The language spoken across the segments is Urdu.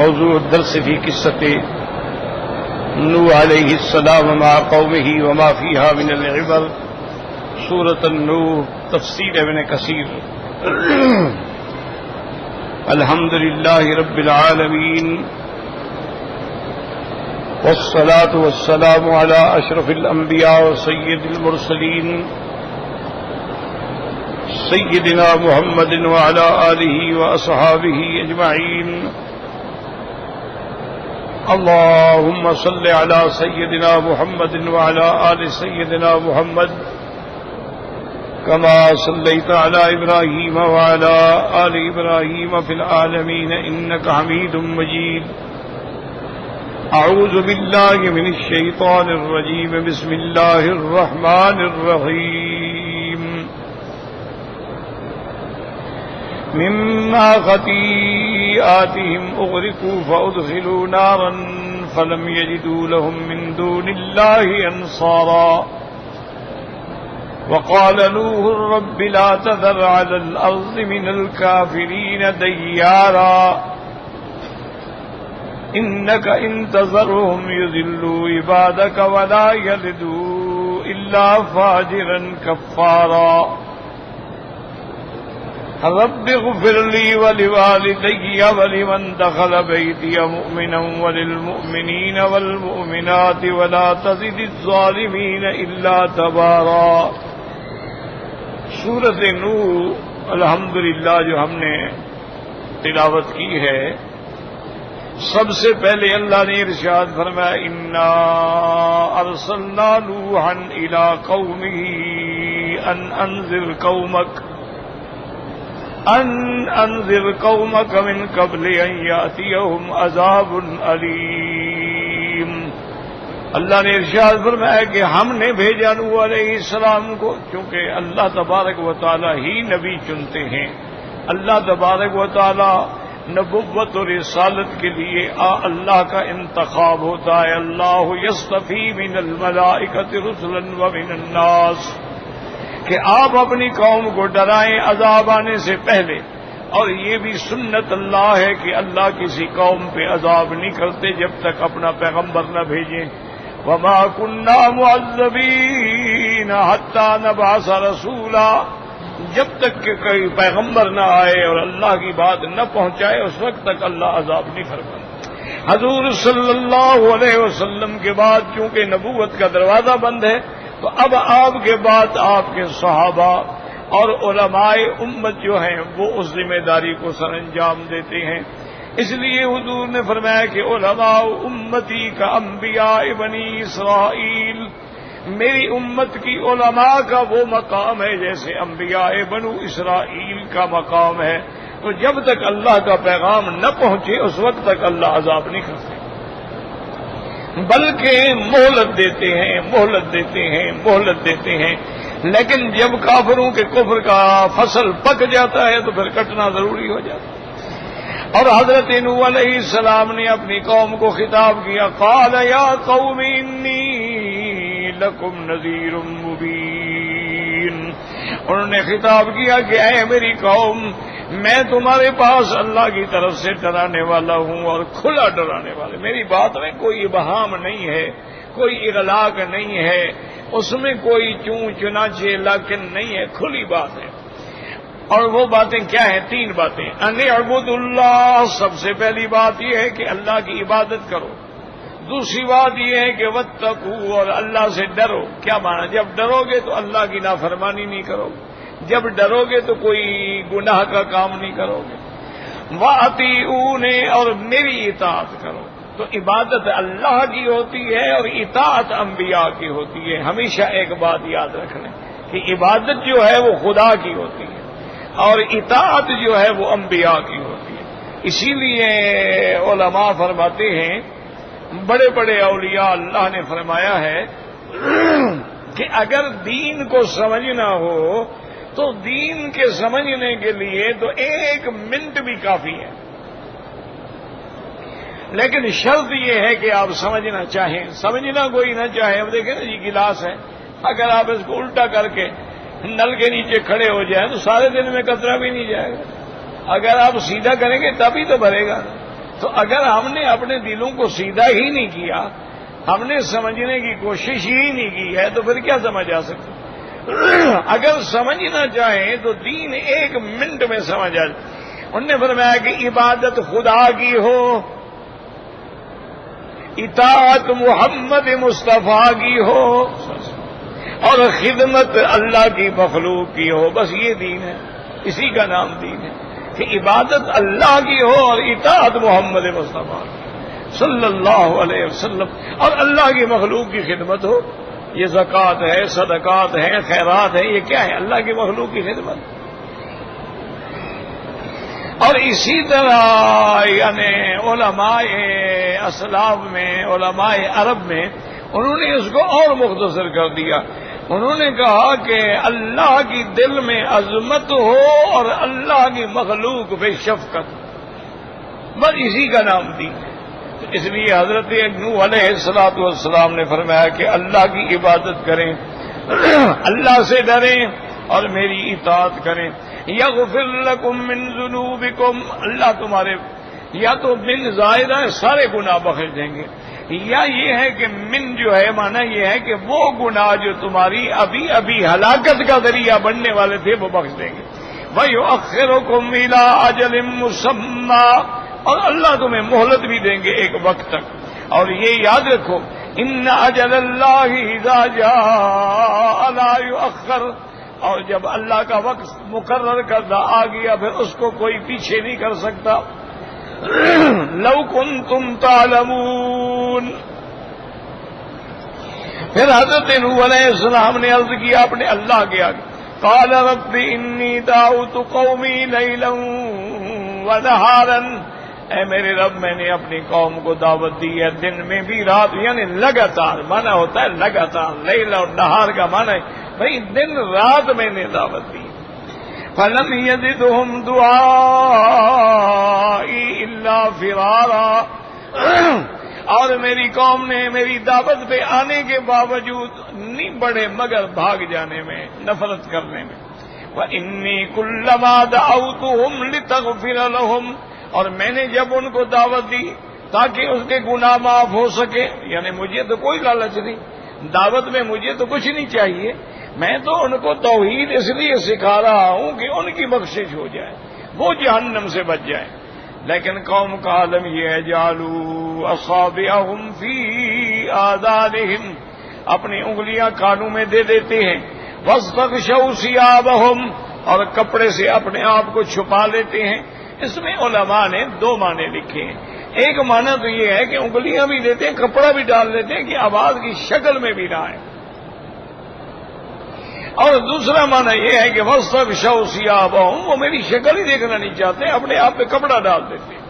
موضوع الدرس في قصة نوح عليه السلام مع قومه وما فيها من العبر سورة النوح تفسیر ابن کثیر الحمد لله رب العالمين والصلاة والسلام على أشرف الأنبياء وسيد المرسلين سيدنا محمد وعلى آله وأصحابه أجمعين اللهم صل على سيدنا محمد وعلى آل سيدنا محمد كما صليت على إبراهيم وعلى آل إبراهيم في العالمين إنك حميد مجيد أعوذ بالله من الشيطان الرجيم بسم الله الرحمن الرحيم مما خطيئاتهم أغرقوا فأدخلوا نارا فلم يجدوا لهم من دون الله أنصارا وقال نوح رب لا تذر على الأرض من الكافرين ديارا إنك إن تذرهم يضلوا عبادك ولا يلدوا إلا فاجرا كفارا رب اغفر لي ولوالدي ولمن دخل بيتي مؤمنا وللمؤمنين والمؤمنات ولا تزد الظالمين إلا تبارا. سورۃ نوح الحمدللہ جو ہم نے تلاوت کی ہے، سب سے پہلے اللہ نے ارشاد فرمایا انا ارسلنا نوحا الى قومه ان انذر قومك من قبل ان يأتيهم عذاب علیم. اللہ نے ارشاد فرمایا کہ ہم نے بھیجا نوح علیہ السلام کو، چونکہ اللہ تبارک و تعالی ہی نبی چنتے ہیں. اللہ تبارک و تعالی نبوت اور رسالت کے لیے اللہ کا انتخاب ہوتا ہے. اللہ یصطفی من الملائکۃ رسلا ومن الناس، کہ آپ اپنی قوم کو ڈرائیں عذاب آنے سے پہلے. اور یہ بھی سنت اللہ ہے کہ اللہ کسی قوم پہ عذاب نہیں کرتے جب تک اپنا پیغمبر نہ بھیجیں. وما كنا معذبین حتی نبعث رسولا، جب تک کہ کوئی پیغمبر نہ آئے اور اللہ کی بات نہ پہنچائے اس وقت تک اللہ عذاب نہیں فرماتا. حضور صلی اللہ علیہ وسلم کے بعد چونکہ نبوت کا دروازہ بند ہے، تو اب آپ کے بعد آپ کے صحابہ اور علماء امت جو ہیں وہ اس ذمہ داری کو سر انجام دیتے ہیں. اس لیے حضور نے فرمایا کہ علماء امتی کا انبیاء بنی اسرائیل، میری امت کی علماء کا وہ مقام ہے جیسے انبیاء بنو اسرائیل کا مقام ہے. تو جب تک اللہ کا پیغام نہ پہنچے اس وقت تک اللہ عذاب نہیں کرتے، بلکہ مہلت دیتے ہیں. لیکن جب کافروں کے کفر کا فصل پک جاتا ہے تو پھر کٹنا ضروری ہو جاتا ہے. اور حضرت نوح علیہ السلام نے اپنی قوم کو خطاب کیا، قال یا قوم انی لکم نذیر مبین. انہوں نے خطاب کیا کہ اے میری قوم، میں تمہارے پاس اللہ کی طرف سے ڈرانے والا ہوں اور کھلا ڈرانے والا. میری بات میں کوئی ابہام نہیں ہے، کوئی اغلاق نہیں ہے، اس میں کوئی چون چنانچہ لیکن نہیں ہے، کھلی بات ہے. اور وہ باتیں کیا ہیں؟ 3 باتیں. ان اعبدوا اللہ، سب سے پہلی بات یہ ہے کہ اللہ کی عبادت کرو. دوسری بات یہ ہے کہ واتقوا، اور اللہ سے ڈرو. کیا معنی؟ جب ڈرو گے تو اللہ کی نافرمانی نہیں کرو گے، جب ڈرو گے تو کوئی گناہ کا کام نہیں کرو گے. واطیعون، اور میری اطاعت کرو. تو عبادت اللہ کی ہوتی ہے اور اطاعت انبیاء کی ہوتی ہے. ہمیشہ ایک بات یاد رکھنا کہ عبادت جو ہے وہ خدا کی ہوتی ہے اور اطاعت جو ہے وہ انبیاء کی ہوتی ہے. اسی لیے علماء فرماتے ہیں، بڑے بڑے اولیاء اللہ نے فرمایا ہے کہ اگر دین کو سمجھنا ہو تو دین کے سمجھنے کے لیے تو 1 منٹ بھی کافی ہے، لیکن شرط یہ ہے کہ آپ سمجھنا چاہیں. سمجھنا کوئی نہ چاہے، اب دیکھیں نا جی گلاس ہے، اگر آپ اس کو الٹا کر کے نل کے نیچے کھڑے ہو جائیں تو سارے دن میں قطرہ بھی نہیں جائے گا. اگر آپ سیدھا کریں گے تبھی تو بھرے گا. تو اگر ہم نے اپنے دلوں کو سیدھا ہی نہیں کیا، ہم نے سمجھنے کی کوشش ہی نہیں کی ہے، تو پھر کیا سمجھ آ سکتا؟ اگر سمجھنا چاہیں تو دین 1 منٹ میں سمجھ آ جائے۔ انہوں نے فرمایا کہ عبادت خدا کی ہو، اطاعت محمد مصطفیٰ کی ہو، اور خدمت اللہ کی مخلوق کی ہو، بس یہ دین ہے، اسی کا نام دین ہے کہ عبادت اللہ کی ہو اور اطاعت محمد مصطفیٰ صلی اللہ علیہ وسلم، اور اللہ کی مخلوق کی خدمت ہو۔ یہ زکوٰۃ ہے، صدقات ہیں، خیرات ہیں، یہ کیا ہے؟ اللہ کی مخلوق کی خدمت۔ اور اسی طرح یعنی علماء اسلاف میں، علماء عرب میں، انہوں نے اس کو اور مختصر کر دیا۔ انہوں نے کہا کہ اللہ کی دل میں عظمت ہو اور اللہ کی مخلوق پہ شفقت، بس اسی کا نام دین ہے۔ اس لیے حضرت نوح علیہ السلام نے فرمایا کہ اللہ کی عبادت کریں، اللہ سے ڈریں اور میری اطاعت کریں۔ یغفر لکم من ذنوبکم، اللہ تمہارے یا تو من زائدہ سارے گناہ بخش دیں گے، یا یہ ہے کہ من جو ہے معنی یہ ہے کہ وہ گناہ جو تمہاری ابھی ابھی ہلاکت کا ذریعہ بننے والے تھے وہ بخش دیں گے۔ وَيُؤَخِّرُكُمْ إِلَىٰ أَجَلٍ مُّسَمًّى، اور اللہ تمہیں مہلت بھی دیں گے ایک وقت تک۔ اور یہ یاد رکھو، ان اجل اللہ اذا جاء لا یؤخر، اور جب اللہ کا وقت مقرر کردہ آ گیا پھر اس کو کوئی پیچھے نہیں کر سکتا۔ لو کنتم تعلمون، پھر حضرت نوح علیہ السلام نے عرض کیا اپنے اللہ کے آگے، قال رب انی دعوت قومی لیلا ونہارا، اے میرے رب میں نے اپنی قوم کو دعوت دی ہے دن میں بھی رات، یعنی لگاتار، معنی ہوتا ہے لگاتار، لیل اور نہار کا معنی ہے بھئی دن رات میں نے دعوت دی۔ فلم یزدہم دعائی الا فرارا، اور میری قوم نے میری دعوت پہ آنے کے باوجود نہیں بڑھے مگر بھاگ جانے میں، نفرت کرنے میں۔ وَإِنِّي كُلَّمَا دَعَوْتُهُمْ لِتَغْفِرَ لَهُمْ، اور میں نے جب ان کو دعوت دی تاکہ اس کے گناہ معاف ہو سکے، یعنی مجھے تو کوئی لالچ نہیں، دعوت میں مجھے تو کچھ نہیں چاہیے، میں تو ان کو توحید اس لیے سکھا رہا ہوں کہ ان کی بخشش ہو جائے، وہ جہنم سے بچ جائیں۔ لیکن قوم کا عالم یہ ہے، جعلوا اصابعهم فی آذانہم، اپنی انگلیاں کانوں میں دے دیتے ہیں، واستغشوا ثیابہم، اور کپڑے سے اپنے آپ کو چھپا لیتے ہیں۔ اس میں علماء نے 2 معنی لکھے ہیں۔ ایک معنی تو یہ ہے کہ انگلیاں بھی دیتے ہیں، کپڑا بھی ڈال دیتے ہیں کہ آواز کی شکل میں بھی نہ آئے، اور دوسرا معنی یہ ہے کہ واستغشوا ثیابہم، وہ میری شکل ہی دیکھنا نہیں چاہتے، اپنے آپ پہ کپڑا ڈال دیتے ہیں۔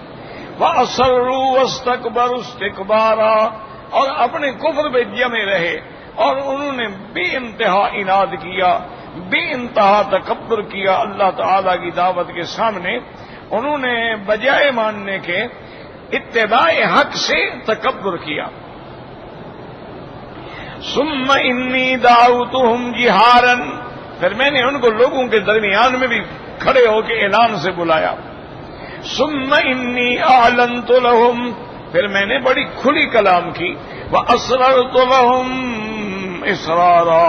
وَأَصَرُّوا وَاسْتَكْبَرُوا اسْتِكْبَارًا، اور اپنے کفر پہ جمے رہے اور انہوں نے بے انتہا عناد کیا، بے انتہا تکبر کیا اللہ تعالی کی دعوت کے سامنے۔ انہوں نے بجائے ماننے کے اتباع حق سے تکبر کیا۔ ثم انی دعوتہم جہارا، پھر میں نے ان کو لوگوں کے درمیان میں بھی کھڑے ہو کے اعلان سے بلایا۔ ثم انی اعلنت لہم، پھر میں نے بڑی کھلی کلام کی۔ واسررت لہم اسرارا،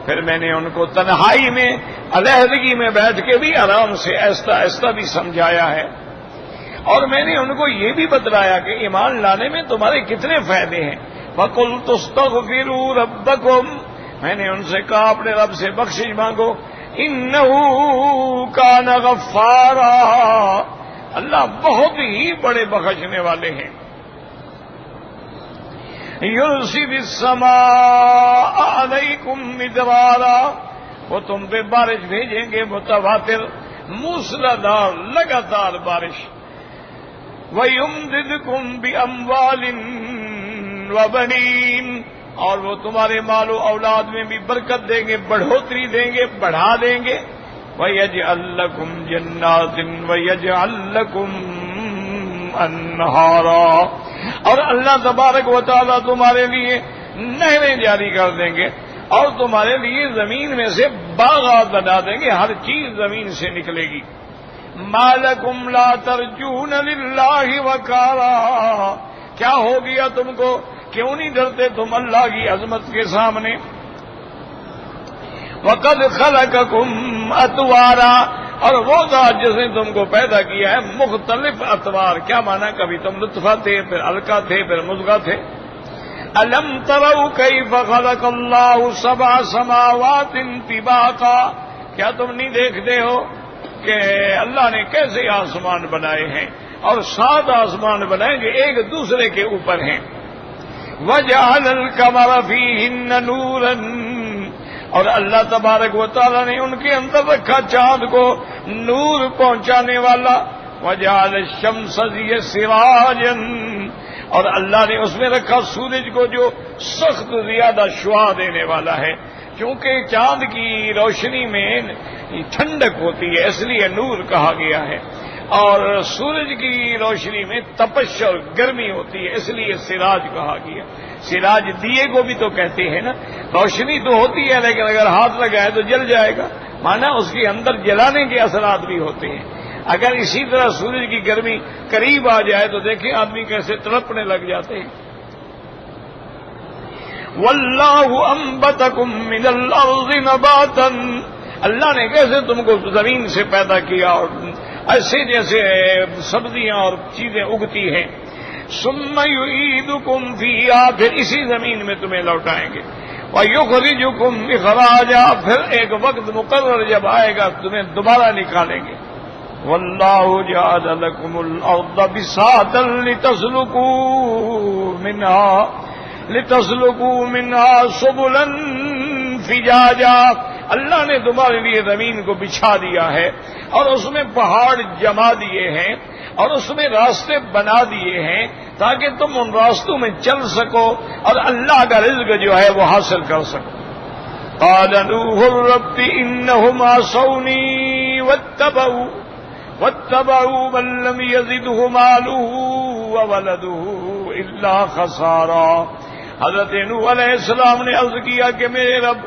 پھر میں نے ان کو تنہائی میں علیحدگی میں بیٹھ کے بھی آرام سے آہستہ آہستہ بھی سمجھایا ہے، اور میں نے ان کو یہ بھی بتلایا کہ ایمان لانے میں تمہارے کتنے فائدے ہیں۔ فَقُلْتُ اسْتَغْفِرُوا رَبَّكُمْ، میں نے ان سے کہا اپنے رب سے بخشش مانگو، إِنَّهُ كَانَ غَفَّارًا، اللہ بہت ہی بڑے بخشنے والے ہیں۔ يُرْسِلِ السَّمَاءَ عَلَيْكُمْ مِدْرَارًا، وہ تم پہ بارش بھیجیں گے متواتر، موسلادھار لگاتار بارش۔ وَيُمْدِدْكُمْ بِأَمْوَالٍ وَبَنِينَ، اور وہ تمہارے مال و اولاد میں بھی برکت دیں گے، بڑھوتری دیں گے، بڑھا دیں گے۔ وَيَجْعَلْ لَكُمْ جَنَّاتٍ وَيَجْعَلْ لَكُمْ أَنْهَارًا، اور اللہ تبارک و تعالیٰ تمہارے لیے نہریں جاری کر دیں گے، اور تمہارے لیے زمین میں سے باغات بنا دیں گے، ہر چیز زمین سے نکلے گی۔ ما لکم لا ترجون للہ وقارا، کیا ہو گیا تم کو، کیوں نہیں ڈرتے تم اللہ کی عظمت کے سامنے؟ وقد خلقکم اطوارا، اور وہ ذات جس نے تم کو پیدا کیا ہے مختلف اطوار، کیا مانا، کبھی تم نطفہ تھے، پھر علقہ تھے، پھر مضغہ تھے۔ الم تروا کیف خلق اللہ سبع سماوات طباقا، کیا تم نہیں دیکھتے ہو کہ اللہ نے کیسے آسمان بنائے ہیں، اور 7 آسمان بنائے جو ایک دوسرے کے اوپر ہیں۔ وجعل القمر فیہن نورا، اور اللہ تبارک و تعالی نے ان کے اندر رکھا چاند کو نور پہنچانے والا۔ وجعل الشمس سراجا، اور اللہ نے اس میں رکھا سورج کو جو سخت زیادہ شعاع دینے والا ہے، کیونکہ چاند کی روشنی میں ٹھنڈک ہوتی ہے اس لیے نور کہا گیا ہے، اور سورج کی روشنی میں تپش اور گرمی ہوتی ہے اس لیے سراج کہا گیا۔ سراج دیے کو بھی تو کہتے ہیں نا، روشنی تو ہوتی ہے لیکن اگر ہاتھ لگائے تو جل جائے گا، مانا اس کے اندر جلانے کے اثرات بھی ہوتے ہیں۔ اگر اسی طرح سورج کی گرمی قریب آ جائے تو دیکھیں آدمی کیسے تڑپنے لگ جاتے ہیں۔ واللہ انبتکم من الارض نباتا، اللہ نے کیسے تم کو زمین سے پیدا کیا اور ایسے جیسے سبزیاں اور چیزیں اگتی ہیں۔ ثم یعیدکم فیہا، پھر اسی زمین میں تمہیں لوٹائیں گے۔ ویخرجکم اخراجا، پھر ایک وقت مقرر جب آئے گا تمہیں دوبارہ نکالیں گے۔ واللہ جعل لکم الارض بساطا لتسلکوا منہا سبلا فجاجا، اللہ نے تمہارے لیے زمین کو بچھا دیا ہے اور اس میں پہاڑ جما دیے ہیں اور اس میں راستے بنا دیے ہیں تاکہ تم ان راستوں میں چل سکو اور اللہ کا رزق جو ہے وہ حاصل کر سکو۔ قال نوح رب انہم عصونی واتبعوا من لم یزدہ مالہ وولدہ الا خسارا۔ حضرت نوح علیہ السلام نے عرض کیا کہ میرے رب،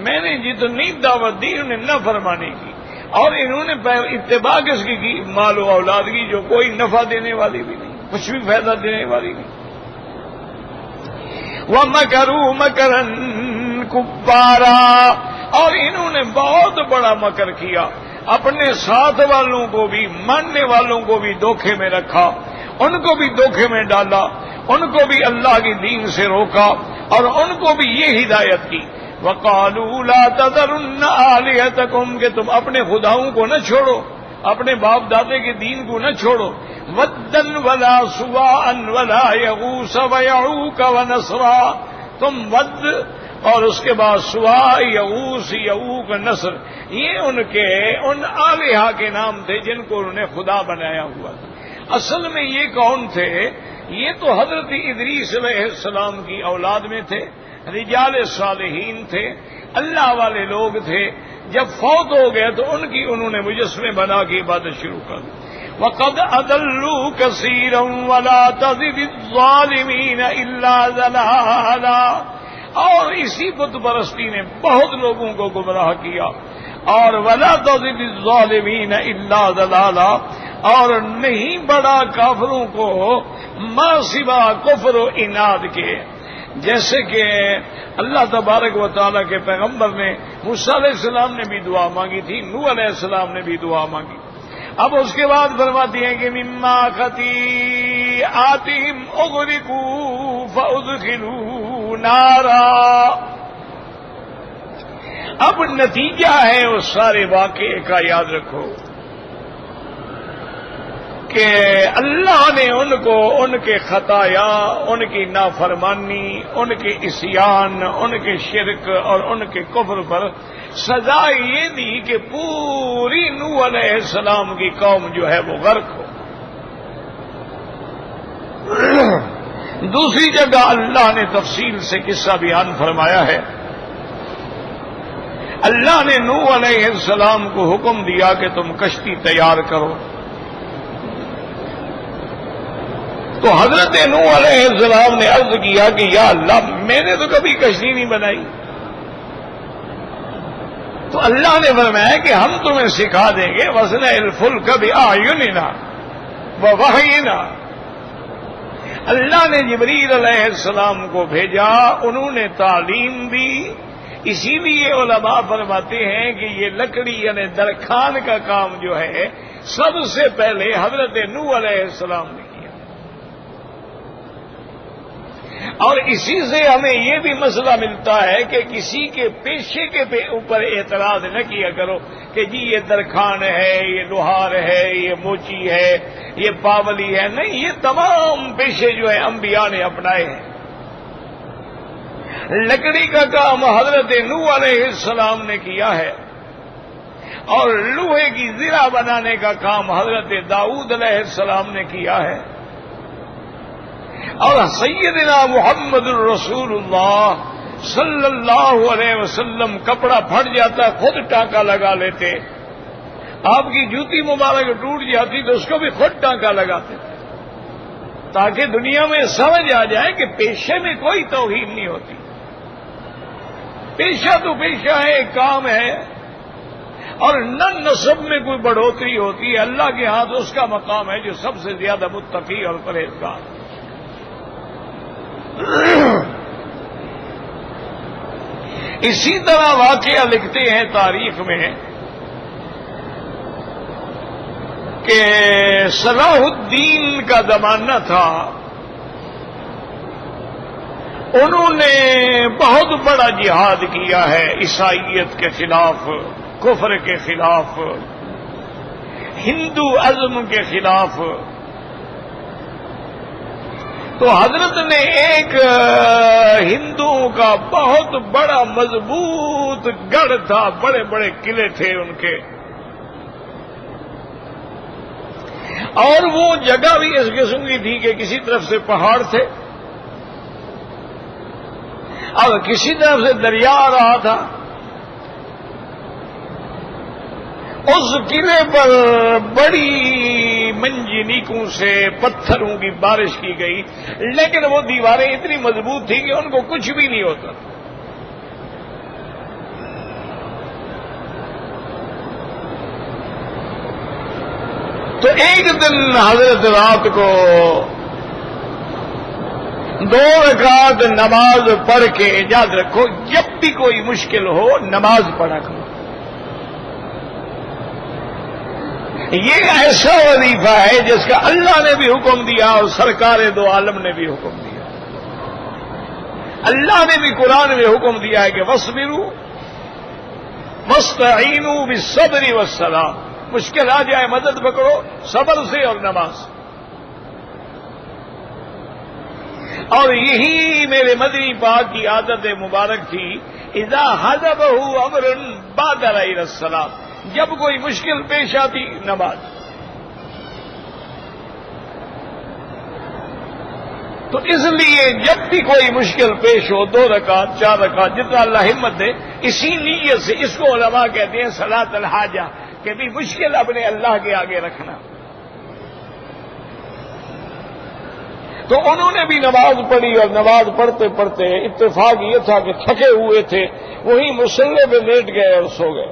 میں نے جتنی دعوت دی انہیں نہ فرمانے کی، اور انہوں نے اتباع کس کی مال و اولاد کی جو کوئی نفع دینے والی بھی نہیں، کچھ بھی فائدہ دینے والی نہیں۔ وَمَكَرُوا مَكْرًا كُبَّارًا، اور انہوں نے بہت بڑا مکر کیا، اپنے ساتھ والوں کو بھی، ماننے والوں کو بھی دھوکے میں رکھا، ان کو بھی دھوکے میں ڈالا، ان کو بھی اللہ کی دین سے روکا اور ان کو بھی یہ ہدایت کی۔ وَقَالُوا لَا تَذَرُنَّ آلِهَتَكُمْ، کہ تم اپنے خداؤں کو نہ چھوڑو، اپنے باپ دادے کے دین کو نہ چھوڑو۔ وَدًّا وَلَا سُوَاءً وَلَا يَغُوثَ وَيَعُوقَ وَنَسْرًا، تم ود اور اس کے بعد سوا، یغوث، یعوق، نصر، یہ ان آلہہ کے نام تھے جن کو انہوں نے خدا بنایا ہوا تھا۔ اصل میں یہ کون تھے؟ یہ تو حضرت ادریس علیہ السلام کی اولاد میں تھے، رجال صالحین تھے، اللہ والے لوگ تھے۔ جب فوت ہو گئے تو انہوں نے مجسمے بنا کے عبادت شروع کر دی۔ وَقَدْ أَضَلُّوا كَثِيرًا وَلَا تَزِدِ الظَّالِمِينَ إِلَّا ضَلَالًا، اور اسی بت پرستی نے بہت لوگوں کو گمراہ کیا، اور وَلَا تَزِدِ الظَّالِمِينَ إِلَّا ضَلَالًا، اور نہیں بڑا کافروں کو ما سوا کفر و عناد کے۔ جیسے کہ اللہ تبارک و تعالیٰ کے پیغمبر نے موسیٰ علیہ السلام نے بھی دعا مانگی تھی، نوح علیہ السلام نے بھی دعا مانگی۔ اب اس کے بعد فرماتی ہیں کہ مما خطیئاتہم اغرقوا فادخلوا نارا۔ اب نتیجہ ہے اس سارے واقعے کا، یاد رکھو کہ اللہ نے ان کو ان کے خطایا، ان کی نافرمانی، ان کے عصیان، ان کے شرک اور ان کے کفر پر سزا یہ دی کہ پوری نوح علیہ السلام کی قوم جو ہے وہ غرق ہو۔ دوسری جگہ اللہ نے تفصیل سے قصہ بیان فرمایا ہے۔ اللہ نے نوح علیہ السلام کو حکم دیا کہ تم کشتی تیار کرو، تو حضرت نوح علیہ السلام نے عرض کیا کہ یا اللہ، میں نے تو کبھی کشتی نہیں بنائی، تو اللہ نے فرمایا کہ ہم تمہیں سکھا دیں گے وصنع الفلک بأعیننا ووحینا. اللہ نے جبریل علیہ السلام کو بھیجا، انہوں نے تعلیم دی. اسی لیے علماء فرماتے ہیں کہ یہ لکڑی یعنی درخان کا کام جو ہے سب سے پہلے حضرت نوح علیہ السلام نے کیا. اور اسی سے ہمیں یہ بھی مسئلہ ملتا ہے کہ کسی کے پیشے کے اوپر اعتراض نہ کیا کرو کہ جی یہ درخان ہے، یہ لوہار ہے، یہ موچی ہے، یہ پاولی ہے. نہیں، یہ تمام پیشے جو ہیں انبیاء نے اپنائے ہیں. لکڑی کا کام حضرت نوح علیہ السلام نے کیا ہے، اور لوہے کی زرہ بنانے کا کام حضرت داؤد علیہ السلام نے کیا ہے. اور سیدنا محمد الرسول اللہ صلی اللہ علیہ وسلم کپڑا پھٹ جاتا خود ٹانکا لگا لیتے. آپ کی جوتی مبارک ٹوٹ جاتی تو اس کو بھی خود ٹانکا لگاتے تاکہ دنیا میں سمجھ آ جائے کہ پیشے میں کوئی توہین نہیں ہوتی. پیشہ تو پیشہ ہے، ایک کام ہے، اور نہ نسب میں کوئی بڑھوتری ہوتی ہے. اللہ کے ہاتھ اس کا مقام ہے جو سب سے زیادہ متقی اور پرہیزگار. اسی طرح واقعہ لکھتے ہیں تاریخ میں کہ صلاح الدین کا زمانہ تھا. انہوں نے بہت بڑا جہاد کیا ہے عیسائیت کے خلاف، کفر کے خلاف، ہندو ازم کے خلاف. تو حضرت نے ایک ہندوؤں کا بہت بڑا مضبوط گڑھ تھا، بڑے بڑے قلعے تھے ان کے، اور وہ جگہ بھی اس قسم کی تھی کہ کسی طرف سے پہاڑ تھے اور کسی طرف سے دریا آ رہا تھا. اس قلعے پر بڑی منجنیکوں سے پتھروں کی بارش کی گئی، لیکن وہ دیواریں اتنی مضبوط تھیں کہ ان کو کچھ بھی نہیں ہوتا. تو ایک دن حضرت رات کو 2 رکعت نماز پڑھ کے، یاد رکھو جب بھی کوئی مشکل ہو نماز پڑھا کرو. یہ ایسا وظیفہ ہے جس کا اللہ نے بھی حکم دیا اور سرکار دو عالم نے بھی حکم دیا. اللہ نے بھی قرآن میں حکم دیا ہے کہ وَاصْبِرُوا وَاسْتَعِينُوا بِالصَّبْرِ وَالصَّلَاةِ. مشکل آ جائے مدد پکڑو صبر سے اور نماز. اور یہی میرے مدنی پاک کی عادت مبارک تھی، اذا حضبه امر بادر الى الصلاۃ. جب کوئی مشکل پیش آتی نماز. تو اس لیے جب بھی کوئی مشکل پیش ہو 2 رکعت 4 رکعت جتنا اللہ ہمت دے، اسی نیت سے، اس کو علماء کہتے ہیں صلاۃ الحاجہ، کہ بھی مشکل اپنے اللہ کے آگے رکھنا. تو انہوں نے بھی نماز پڑھی، اور نماز پڑھتے پڑھتے اتفاق یہ تھا کہ تھکے ہوئے تھے، وہیں مصلی پہ لیٹ گئے اور سو گئے.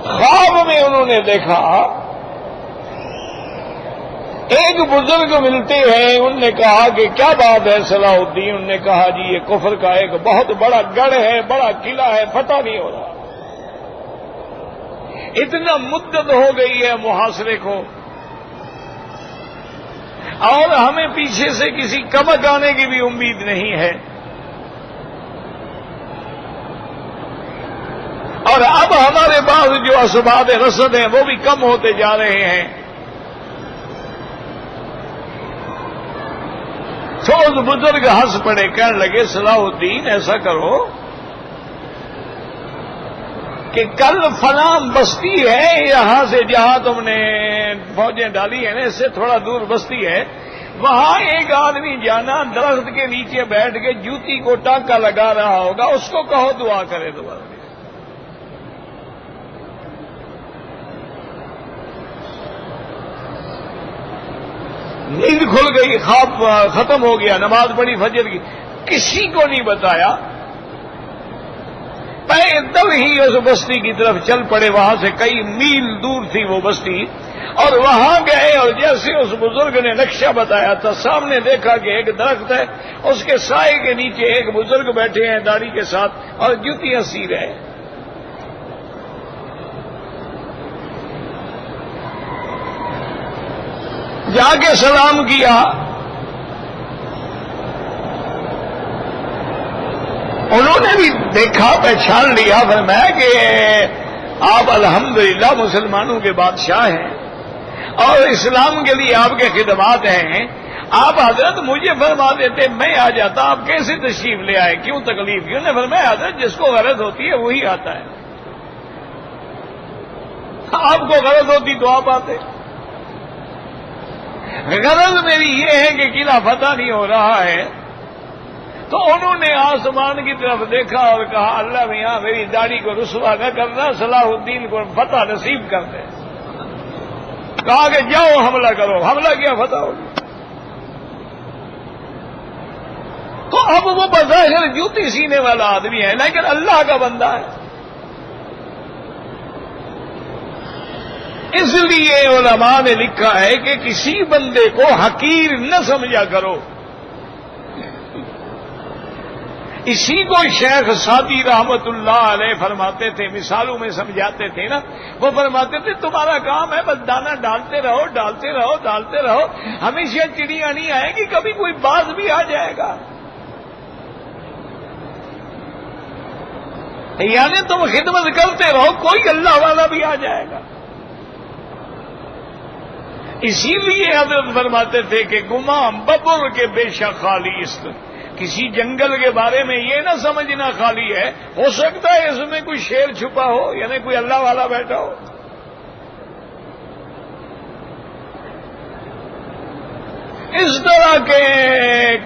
خواب میں انہوں نے دیکھا ایک بزرگ ملتے ہیں. انہوں نے کہا کہ کیا بات ہے صلاح الدین؟ انہوں نے کہا جی یہ کفر کا ایک بہت بڑا گڑھ ہے، بڑا قلعہ ہے، پتہ نہیں ہو رہا. اتنا مدت ہو گئی ہے محاصرے کو، اور ہمیں پیچھے سے کسی کمک آنے کی بھی امید نہیں ہے. اور اب ہمارے پاس جو اسباب رسد ہیں وہ بھی کم ہوتے جا رہے ہیں. تو اس بزرگ ہنس پڑے، کہنے لگے صلاح الدین ایسا کرو کہ کل فلاں بستی ہے یہاں سے جہاں تم نے فوجیں ڈالی ہیں نا، اس سے تھوڑا دور بستی ہے، وہاں ایک آدمی جانا درخت کے نیچے بیٹھ کے جوتی کو ٹانکا لگا رہا ہوگا، اس کو کہو دعا کرے دوبارہ. نیند کھل گئی، خواب ختم ہو گیا، نماز پڑھی فجر کی. کسی کو نہیں بتایا. بے دل ہی اس بستی کی طرف چل پڑے. وہاں سے کئی میل دور تھی وہ بستی, اور وہاں گئے اور جیسے اس بزرگ نے نقشہ بتایا تھا سامنے دیکھا کہ ایک درخت ہے, اس کے سائے کے نیچے ایک بزرگ بیٹھے ہیں داڑھی کے ساتھ اور جوتیاں سی رہے ہیں. جا کے سلام کیا. انہوں نے بھی دیکھا, پہچان لیا, فرمایا کہ آپ الحمدللہ مسلمانوں کے بادشاہ ہیں اور اسلام کے لیے آپ کے خدمات ہیں. آپ حضرت مجھے فرما دیتے میں آ جاتا, آپ کیسے تشریف لے آئے, کیوں تکلیف کی؟ انہوں نے فرمایا حضرت جس کو غرض ہوتی ہے وہی آتا ہے, آپ کو غرض ہوتی تو آپ آتے. غرض میری یہ ہے کہ قلعہ فتح نہیں ہو رہا ہے. تو انہوں نے آسمان کی طرف دیکھا اور کہا اللہ میاں میری داڑھی کو رسوا نہ کرنا, صلاح الدین کو فتح نصیب کر دے. کہا کہ جاؤ حملہ کرو. حملہ کیا, فتح ہوگی. تو اب وہ بظاہر جوتی سینے والا آدمی ہے لیکن اللہ کا بندہ ہے. اس لیے علماء نے لکھا ہے کہ کسی بندے کو حقیر نہ سمجھا کرو. اسی کو شیخ سعدی رحمت اللہ علیہ فرماتے تھے, مثالوں میں سمجھاتے تھے نا, وہ فرماتے تھے تمہارا کام ہے بس دانا ڈالتے رہو ڈالتے رہو ڈالتے رہو, ہمیشہ چڑیاں نہیں آئے گی, کبھی کوئی باز بھی آ جائے گا. یعنی تم خدمت کرتے رہو, کوئی اللہ والا بھی آ جائے گا. اسی لیے حضرت فرماتے تھے کہ گمان ببر کے بے شک خالی است. کسی جنگل کے بارے میں یہ نہ سمجھنا خالی ہے, ہو سکتا ہے اس میں کوئی شیر چھپا ہو, یعنی کوئی اللہ والا بیٹھا ہو. اس طرح کے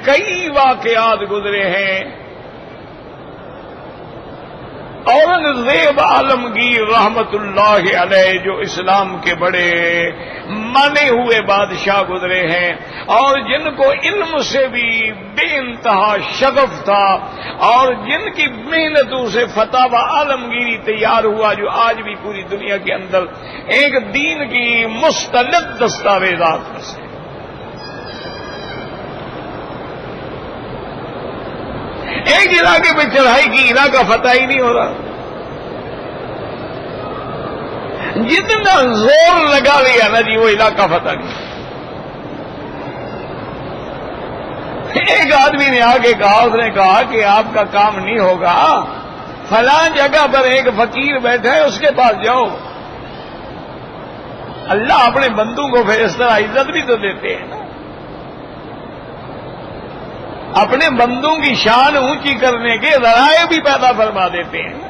کئی واقعات گزرے ہیں. اورنگزیب عالمگیر رحمت اللہ علیہ جو اسلام کے بڑے مانے ہوئے بادشاہ گزرے ہیں اور جن کو علم سے بھی بے انتہا شغف تھا اور جن کی محنتوں سے فتح و عالمگیری تیار ہوا, جو آج بھی پوری دنیا کے اندر ایک دین کی مستند دستاویزات میں سے. ایک علاقے پہ چڑھائی کی, علاقہ فتح ہی نہیں ہو رہا. جتنا زور لگا لیا نا جی وہ علاقہ فتح نہیں. ایک آدمی نے آگے کہا, اس نے کہا کہ آپ کا کام نہیں ہوگا, فلاں جگہ پر ایک فقیر بیٹھا ہے اس کے پاس جاؤ. اللہ اپنے بندوں کو پھر اس طرح عزت بھی تو دیتے ہیں نا, اپنے بندوں کی شان اونچی کرنے کے ذرائع بھی پیدا فرما دیتے ہیں.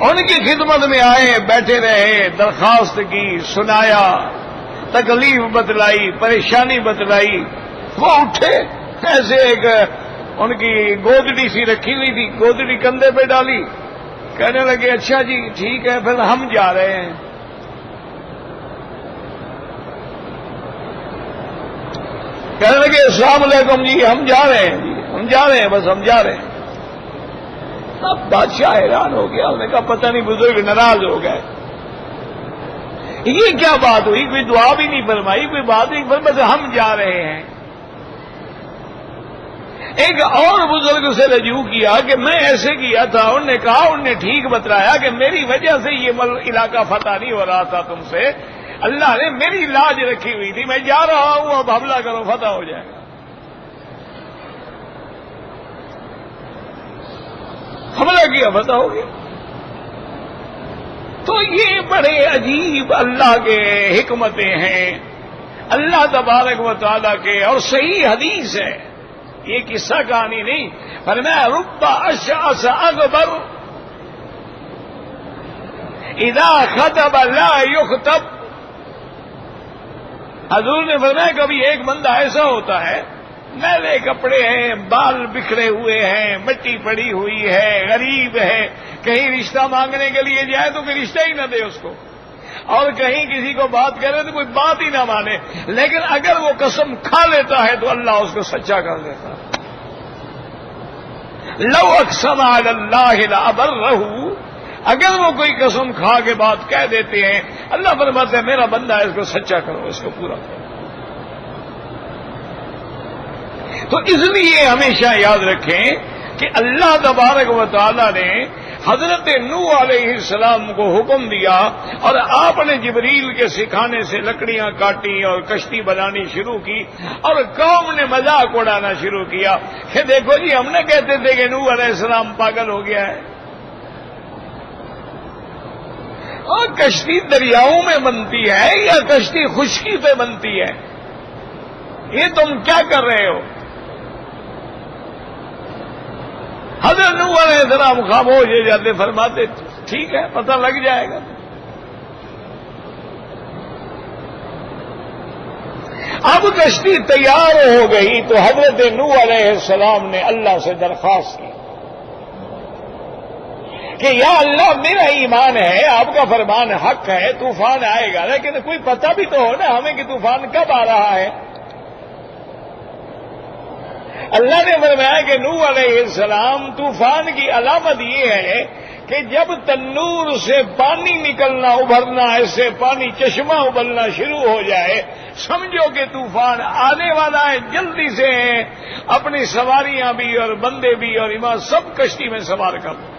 ان کی خدمت میں آئے, بیٹھے رہے, درخواست کی, سنایا, تکلیف بتلائی, پریشانی بتلائی. وہ اٹھے, ایسے ایک ان کی گودڑی سی رکھی ہوئی تھی, گودڑی کندھے پہ ڈالی, کہنے لگے اچھا جی ٹھیک ہے پھر ہم جا رہے ہیں. کہنے لگے السلام علیکم جی ہم جا رہے ہیں, جی ہم جا رہے ہیں, بس ہم جا رہے ہیں. اب بادشاہ حیران ہو گیا, انہوں نے کہا پتہ نہیں بزرگ ناراض ہو گئے, یہ کیا بات ہوئی, کوئی دعا بھی نہیں فرمائی, کوئی بات نہیں فرمائی, بس ہم جا رہے ہیں. ایک اور بزرگ سے رجوع کیا کہ میں ایسے کیا تھا, انہوں نے کہا, انہوں نے ٹھیک بتلایا کہ میری وجہ سے یہ علاقہ فتح نہیں ہو رہا تھا تم سے, اللہ نے میری لاج رکھی ہوئی تھی, میں جا رہا ہوں, اب حملہ کرو فتح ہو جائے گا. حملہ کیا فتح ہو گیا. تو یہ بڑے عجیب اللہ کے حکمتیں ہیں, اللہ تبارک و تعالیٰ کے. اور صحیح حدیث ہے, یہ قصہ کہانی نہیں. فرمایا رب اشعث اکبر اذا خطب لا یخطب. حضور نے فرمایا کبھی ایک بندہ ایسا ہوتا ہے, میلے کپڑے ہیں, بال بکھرے ہوئے ہیں, مٹی پڑی ہوئی ہے, غریب ہے, کہیں رشتہ مانگنے کے لیے جائے تو کوئی رشتہ ہی نہ دے اس کو, اور کہیں کسی کو بات کرے تو کوئی بات ہی نہ مانے, لیکن اگر وہ قسم کھا لیتا ہے تو اللہ اس کو سچا کر دیتا ہے. لو اقسم علی اللہ لابرہ، اگر وہ کوئی قسم کھا کے بات کہہ دیتے ہیں، اللہ فرماتا ہے میرا بندہ ہے، اس کو سچا کرو، اس کو پورا کرو۔ تو اس لیے ہمیشہ یاد رکھیں کہ اللہ تبارک و تعالی نے حضرت نوح علیہ السلام کو حکم دیا اور آپ نے جبریل کے سکھانے سے لکڑیاں کاٹی اور کشتی بنانی شروع کی، اور قوم نے مذاق اڑانا شروع کیا کہ دیکھو جی ہم نے کہتے تھے کہ نوح علیہ السلام پاگل ہو گیا ہے، اور کشتی دریاؤں میں بنتی ہے یا کشتی خشکی پہ بنتی ہے، یہ تم کیا کر رہے ہو؟ حضرت نوح علیہ السلام خاموش ہو جاتے، فرماتے ٹھیک ہے پتہ لگ جائے گا۔ اب کشتی تیار ہو گئی تو حضرت نوح علیہ السلام نے اللہ سے درخواست کی کہ یا اللہ میرا ایمان ہے، آپ کا فرمان حق ہے، طوفان آئے گا، لیکن کوئی پتہ بھی تو ہو نا ہمیں کہ طوفان کب آ رہا ہے۔ اللہ نے فرمایا کہ نوح علیہ السلام طوفان کی علامت یہ ہے کہ جب تنور سے پانی نکلنا ابھرنا، ایسے پانی چشمہ ابلنا شروع ہو جائے، سمجھو کہ طوفان آنے والا ہے، جلدی سے اپنی سواریاں بھی اور بندے بھی اور ایمان سب کشتی میں سوار کر دو۔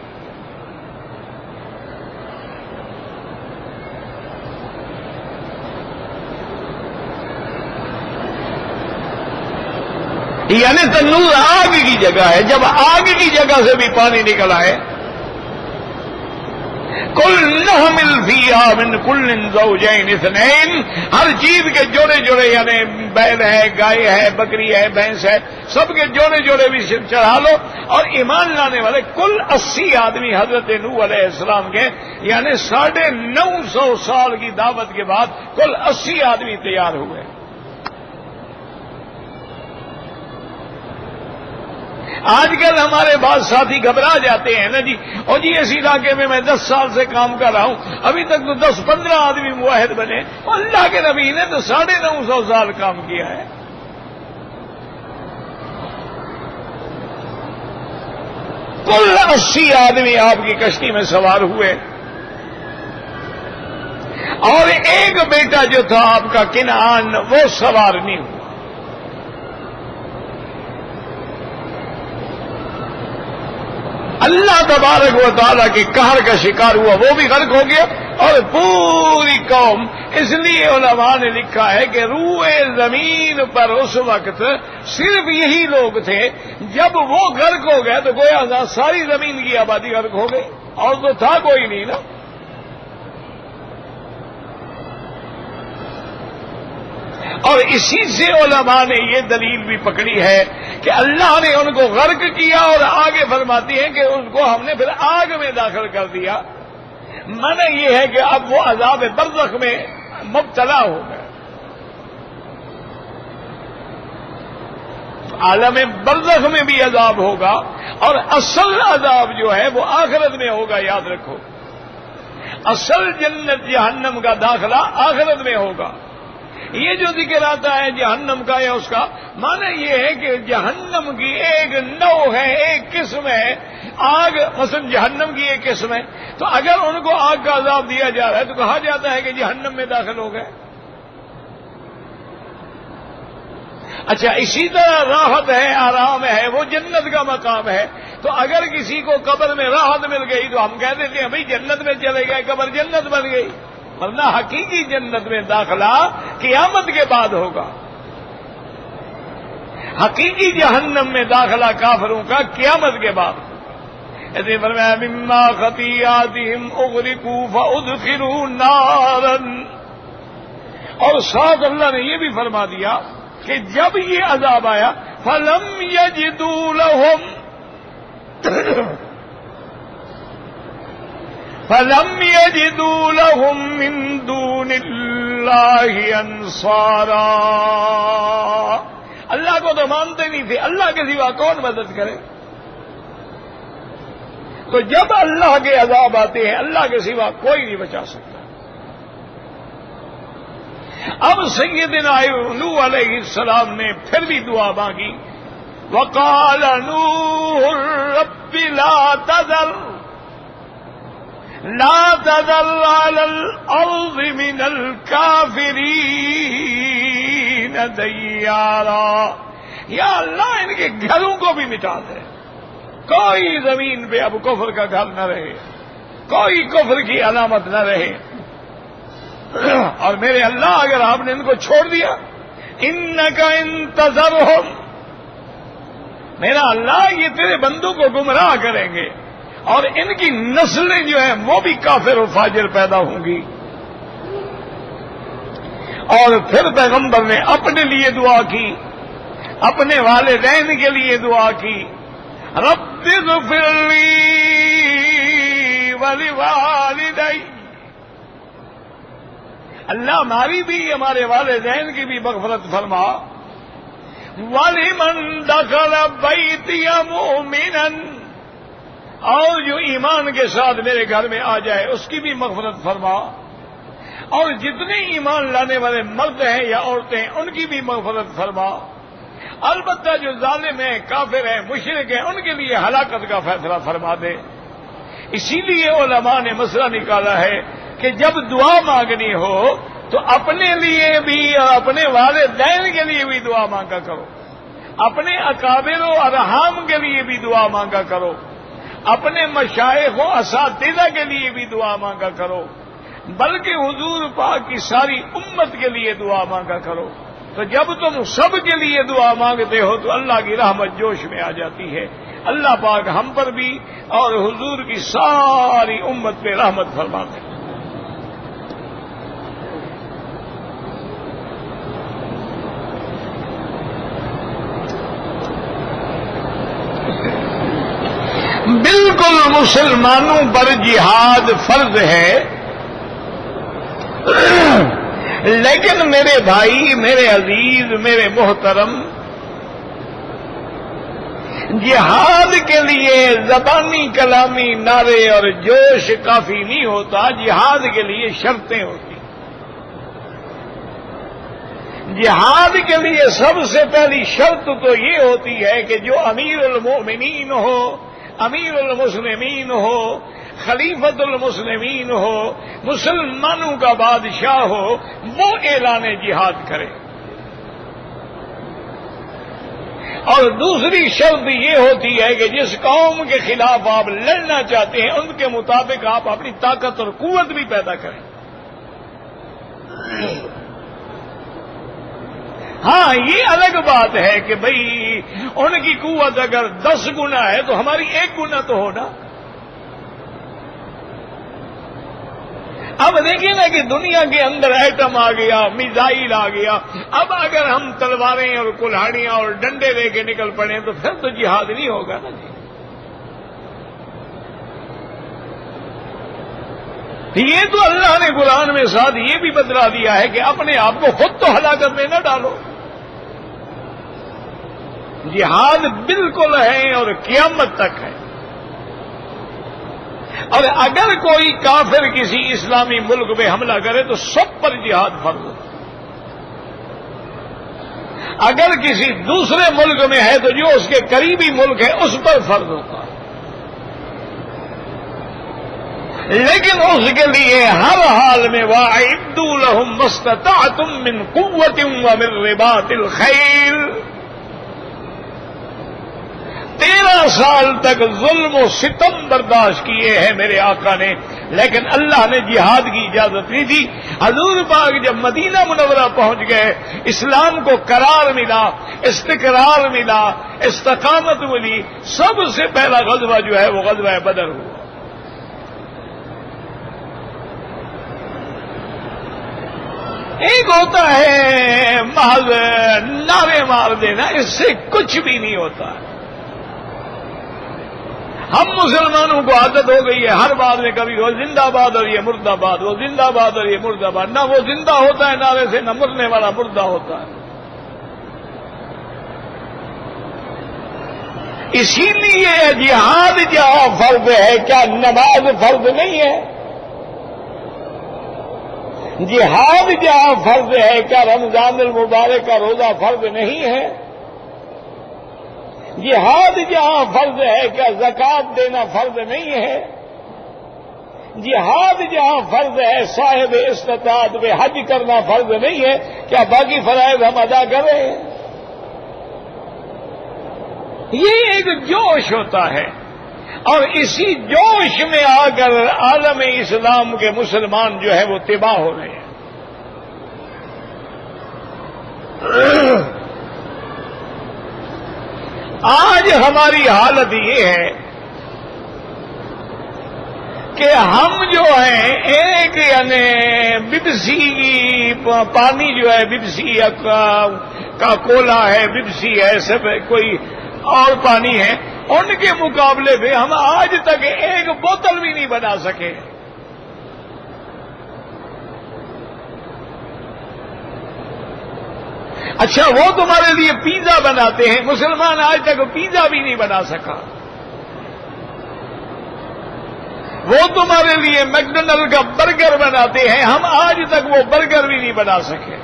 یعنی تنور آگ کی جگہ ہے، جب آگ کی جگہ سے بھی پانی نکل آئے، کل نحمل فیہا من کل زوجین اثنین، ہر چیز کے جوڑے جوڑے، یعنی بیل ہے، گائے ہے، بکری ہے، بھینس ہے، سب کے جوڑے جوڑے بھی چڑھا لو، اور ایمان لانے والے کل 80 آدمی حضرت نوح علیہ السلام کے، یعنی 950 سال کی دعوت کے بعد کل 80 آدمی تیار ہوئے۔ آج کل ہمارے بعض ساتھی گھبرا جاتے ہیں نا جی، اور جی اس علاقے میں 10 سال سے کام کر رہا ہوں، ابھی تک تو 10-15 آدمی موحد بنے، اللہ کے نبی نے تو 950 سال کام کیا ہے۔ کل 80 آدمی آپ کی کشتی میں سوار ہوئے، اور ایک بیٹا جو تھا آپ کا کنعان وہ سوار نہیں ہوا۔ اللہ تبارک و تعالیٰ کے قہر کا شکار ہوا، وہ بھی غرق ہو گیا اور پوری قوم۔ اس لیے علماء نے لکھا ہے کہ روئے زمین پر اس وقت صرف یہی لوگ تھے، جب وہ غرق ہو گئے تو گویا ساری زمین کی آبادی غرق ہو گئی، اور تو تھا کوئی نہیں نا۔ اور اسی سے علماء نے یہ دلیل بھی پکڑی ہے کہ اللہ نے ان کو غرق کیا، اور آگے فرماتی ہیں کہ ان کو ہم نے پھر آگ میں داخل کر دیا۔ معنی یہ ہے کہ اب وہ عذاب برزخ میں مبتلا ہو گئے، عالم برزخ میں بھی عذاب ہوگا، اور اصل عذاب جو ہے وہ آخرت میں ہوگا، یاد رکھو۔ اصل جنت جہنم کا داخلہ آخرت میں ہوگا۔ یہ جو ذکر آتا ہے جہنم کا یا اس کا، معنی یہ ہے کہ جہنم کی ایک نوع ہے، ایک قسم ہے آگ، مثلا جہنم کی ایک قسم ہے، تو اگر ان کو آگ کا عذاب دیا جا رہا ہے تو کہا جاتا ہے کہ جہنم میں داخل ہو گئے۔ اچھا، اسی طرح راحت ہے، آرام ہے، وہ جنت کا مقام ہے، تو اگر کسی کو قبر میں راحت مل گئی تو ہم کہہ دیتے ہیں بھائی جنت میں چلے گئے، قبر جنت بن گئی، ورنہ حقیقی جنت میں داخلہ قیامت کے بعد ہوگا، حقیقی جہنم میں داخلہ کافروں کا قیامت کے بعد۔ ایسے فرمایا مما خطیئاتہم اغرقوا فادخلوا نارا، اور ساتھ اللہ نے یہ بھی فرما دیا کہ جب یہ عذاب آیا فلم یجدوا لہم فَلَمْ يَجِدُوا لَهُم مِّن دُونِ اللَّهِ أَنصَارًا، اللہ کو تو مانتے نہیں تھے، اللہ کے سوا کون مدد کرے؟ تو جب اللہ کے عذاب آتے ہیں اللہ کے سوا کوئی نہیں بچا سکتا۔ اب سیدنا نوح علیہ السلام نے پھر بھی دعا مانگی، وَقَالَ نُوحٌ رب لا تذر على الارض من الكافرین دیارا، یا اللہ ان کے گھروں کو بھی مٹا دے، کوئی زمین پہ اب کفر کا گھر نہ رہے، کوئی کفر کی علامت نہ رہے۔ اور میرے اللہ اگر آپ نے ان کو چھوڑ دیا، انک ان تذرہم، میرا اللہ یہ تیرے بندوں کو گمراہ کریں گے اور ان کی نسلیں جو ہیں وہ بھی کافر و فاجر پیدا ہوں گی۔ اور پھر پیغمبر نے اپنے لیے دعا کی، اپنے والدین کے لیے دعا کی، رب اغفر لی ولوالدی، اللہ ہماری بھی ہمارے والدین کی بھی مغفرت فرما، وَلِمَنْ دَخَلَ بَيْتِيَ مُؤْمِنًا، اور جو ایمان کے ساتھ میرے گھر میں آ جائے اس کی بھی مغفرت فرما، اور جتنے ایمان لانے والے مرد ہیں یا عورتیں ہیں ان کی بھی مغفرت فرما، البتہ جو ظالم ہیں، کافر ہیں، مشرک ہیں، ان کے لیے ہلاکت کا فیصلہ فرما دے۔ اسی لیے علماء نے مسئلہ نکالا ہے کہ جب دعا مانگنی ہو تو اپنے لیے بھی اور اپنے والدین کے لیے بھی دعا مانگا کرو، اپنے اکابر و ارحام کے لیے بھی دعا مانگا کرو، اپنے مشائخ و اساتذہ کے لیے بھی دعا مانگا کرو، بلکہ حضور پاک کی ساری امت کے لیے دعا مانگا کرو۔ تو جب تم سب کے لیے دعا مانگتے ہو تو اللہ کی رحمت جوش میں آ جاتی ہے۔ اللہ پاک ہم پر بھی اور حضور کی ساری امت پہ رحمت فرماتے ہیں۔ بالکل مسلمانوں پر جہاد فرض ہے، لیکن میرے بھائی، میرے عزیز، میرے محترم، جہاد کے لیے زبانی کلامی نعرے اور جوش کافی نہیں ہوتا، جہاد کے لیے شرطیں ہوتی۔ جہاد کے لیے سب سے پہلی شرط تو یہ ہوتی ہے کہ جو امیر المؤمنین ہو، امیر المسلمین ہو، خلیفۃ المسلمین ہو، مسلمانوں کا بادشاہ ہو، وہ اعلان جہاد کرے۔ اور دوسری شرط یہ ہوتی ہے کہ جس قوم کے خلاف آپ لڑنا چاہتے ہیں ان کے مطابق آپ اپنی طاقت اور قوت بھی پیدا کریں۔ ہاں، یہ الگ بات ہے کہ بھئی ان کی قوت اگر 10 گنا ہے تو ہماری 1 گنا تو ہونا۔ اب دیکھیں نا کہ دنیا کے اندر ایٹم آ گیا، میزائل آ گیا، اب اگر ہم تلواریں اور کلہاڑیاں اور ڈنڈے لے کے نکل پڑیں تو پھر تو جہاد نہیں ہوگا نا جی۔ یہ تو اللہ نے قرآن میں ساتھ یہ بھی بتلا دیا ہے کہ اپنے آپ کو خود تو ہلاکت میں نہ ڈالو۔ جہاد بالکل ہے اور قیامت تک ہے۔ اور اگر کوئی کافر کسی اسلامی ملک میں حملہ کرے تو سب پر جہاد فرض ہوتا۔ اگر کسی دوسرے ملک میں ہے تو جو اس کے قریبی ملک ہے اس پر فرض ہوتا، لیکن اس کے لیے ہر حال میں وَأَعِدُّوا لَهُم مَّا اسْتَطَعْتُم مِّن قُوَّةٍ وَمِن رِّبَاطِ الْخَيْلِ، 13 سال تک ظلم و ستم برداشت کیے ہیں میرے آقا نے، لیکن اللہ نے جہاد کی اجازت نہیں دی۔ حضور پاک جب مدینہ منورہ پہنچ گئے، اسلام کو قرار ملا، استقرار ملا، استقامت ملی، سب سے پہلا غزوہ جو ہے وہ غزوہ بدر ہوا۔ ایک ہوتا ہے محض نعرے مار دینا، اس سے کچھ بھی نہیں ہوتا۔ ہم مسلمانوں کو عادت ہو گئی ہے ہر بات میں کبھی وہ زندہ باد اور یہ مرد آباد، وہ زندہ باد اور یہ مرد آباد، نہ وہ زندہ ہوتا ہے نعرے سے، نہ مرنے والا مردہ ہوتا ہے۔ اسی لیے جہاد جہاں فرض ہے، کیا نماز فرض نہیں ہے؟ جہاد جہاں فرض ہے، کیا رمضان المبارک کا روزہ فرض نہیں ہے؟ جہاد جہاں فرض ہے کیا زکوٰۃ دینا فرض نہیں ہے؟ جہاد جہاں فرض ہے صاحب استطاعت پہ حج کرنا فرض نہیں ہے؟ کیا باقی فرائض ہم ادا کر رہے ہیں؟ یہ ایک جوش ہوتا ہے، اور اسی جوش میں آ کر عالم اسلام کے مسلمان جو ہے وہ تباہ ہو رہے ہیں۔ آج ہماری حالت یہ ہے کہ ہم جو ہیں ایک یعنی ببسی کی پانی جو ہے ببسی کا کولا ہے، ببسی ہے، سب کوئی اور پانی ہے، ان کے مقابلے میں ہم آج تک ایک بوتل بھی نہیں بنا سکے۔ اچھا وہ تمہارے لیے پیزا بناتے ہیں، مسلمان آج تک پیزا بھی نہیں بنا سکا۔ وہ تمہارے لیے میکڈونلڈ کا برگر بناتے ہیں، ہم آج تک وہ برگر بھی نہیں بنا سکے۔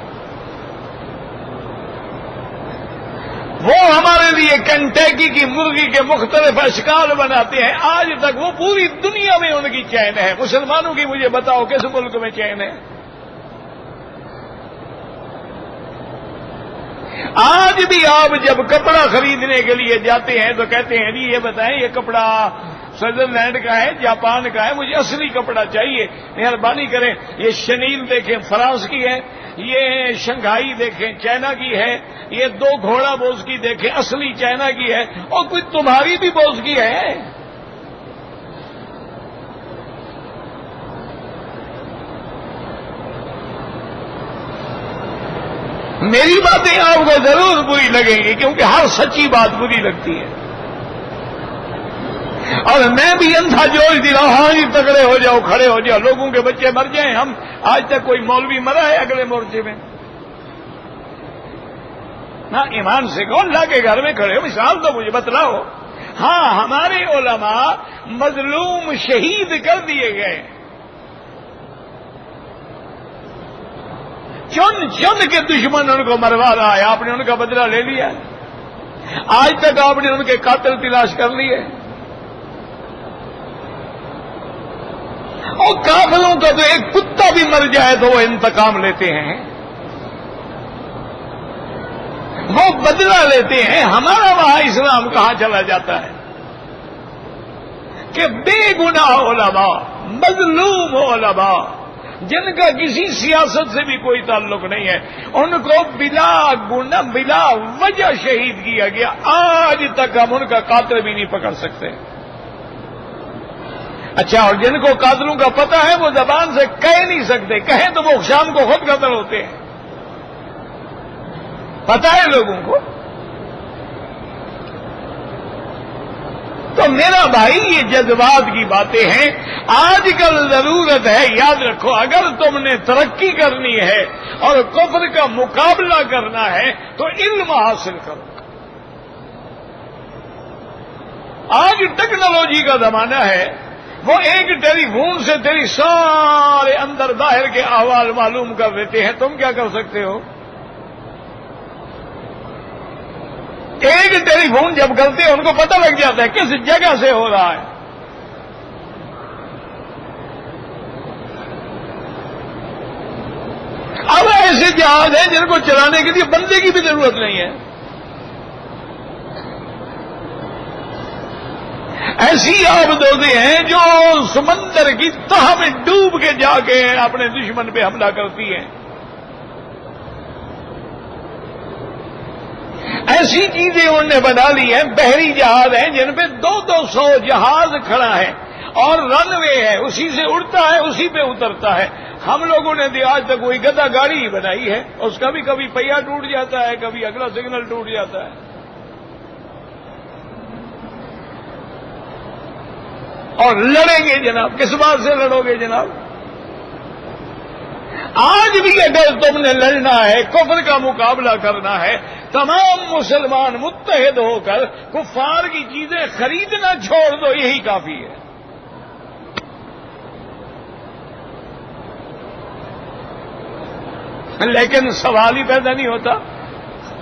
وہ ہمارے لیے کنٹیکی کی مرغی کے مختلف اشکال بناتے ہیں، آج تک وہ پوری دنیا میں ان کی چین ہے۔ مسلمانوں کی مجھے بتاؤ کس ملک میں چین ہے؟ آج بھی آپ جب کپڑا خریدنے کے لیے جاتے ہیں تو کہتے ہیں جی یہ بتائیں یہ کپڑا سوئٹزرلینڈ کا ہے، جاپان کا ہے، مجھے اصلی کپڑا چاہیے، مہربانی کریں۔ یہ شنیل دیکھیں فرانس کی ہے، یہ شنگھائی دیکھیں چائنا کی ہے، یہ دو گھوڑا بوز کی دیکھیں اصلی چائنا کی ہے، اور کوئی تمہاری بھی بوز کی ہے۔ میری باتیں آپ کو ضرور بری لگیں گی، کیونکہ ہر سچی بات بری لگتی ہے، اور میں بھی اندھا جوش دلا ہاں جی تگڑے ہو جاؤ، کھڑے ہو جاؤ، لوگوں کے بچے مر جائیں۔ ہم آج تک کوئی مولوی مرا ہے اگلے مورچے میں؟ نہ ایمان سے کہو، اللہ کے گھر میں کھڑے ہو، مثال تو مجھے بتلاؤ۔ ہاں ہمارے علماء مظلوم شہید کر دیے گئے، چن کے دشمن ان کو مروا رہا ہے، آپ نے ان کا بدلہ لے لیا؟ آج تک آپ نے ان کے قاتل تلاش کر لیے؟ اور کافروں کا تو ایک کتا بھی مر جائے تو وہ انتقام لیتے ہیں، وہ بدلہ لیتے ہیں۔ ہمارا وہاں اسلام کہاں چلا جاتا ہے کہ بے گناہ علماء، مظلوم علماء، جن کا کسی سیاست سے بھی کوئی تعلق نہیں ہے، ان کو بلا وجہ شہید کیا گیا۔ آج تک ہم ان کا قاتل بھی نہیں پکڑ سکتے۔ اچھا، اور جن کو قاتلوں کا پتہ ہے وہ زبان سے کہہ نہیں سکتے، کہیں تو وہ شام کو خود قتل ہوتے ہیں، پتہ ہے لوگوں کو۔ تو میرا بھائی یہ جذبات کی باتیں ہیں، آج کل ضرورت ہے، یاد رکھو، اگر تم نے ترقی کرنی ہے اور کفر کا مقابلہ کرنا ہے تو علم حاصل کرو۔ آج ٹیکنالوجی کا زمانہ ہے، وہ ایک ٹیلی فون سے تیری سارے اندر باہر کے احوال معلوم کر دیتے ہیں، تم کیا کر سکتے ہو؟ ایک ٹیلی فون جب کرتے ہیں ان کو پتہ لگ جاتا ہے کس جگہ سے ہو رہا ہے۔ اب ایسے جہاز ہیں جن کو چلانے کے لیے بندے کی بھی ضرورت نہیں ہے، ایسی آبدوزیں ہیں جو سمندر کی تہ میں ڈوب کے جا کے اپنے دشمن پہ حملہ کرتی ہیں۔ ایسی چیزیں انہوں نے بنا لی ہیں، بحری جہاز ہیں جن پہ 200 جہاز کھڑا ہے اور رن وے ہے، اسی سے اڑتا ہے اسی پہ اترتا ہے۔ ہم لوگوں نے آج تک کوئی گدا گاڑی ہی بنائی ہے، اس کا بھی کبھی پہیا ٹوٹ جاتا ہے، کبھی اگلا سگنل ٹوٹ جاتا ہے، اور لڑیں گے جناب، کس بات سے لڑو گے جناب؟ آج بھی اگر تم نے لڑنا ہے، کفر کا مقابلہ کرنا ہے، تمام مسلمان متحد ہو کر کفار کی چیزیں خریدنا چھوڑ دو، یہی کافی ہے۔ لیکن سوال ہی پیدا نہیں ہوتا،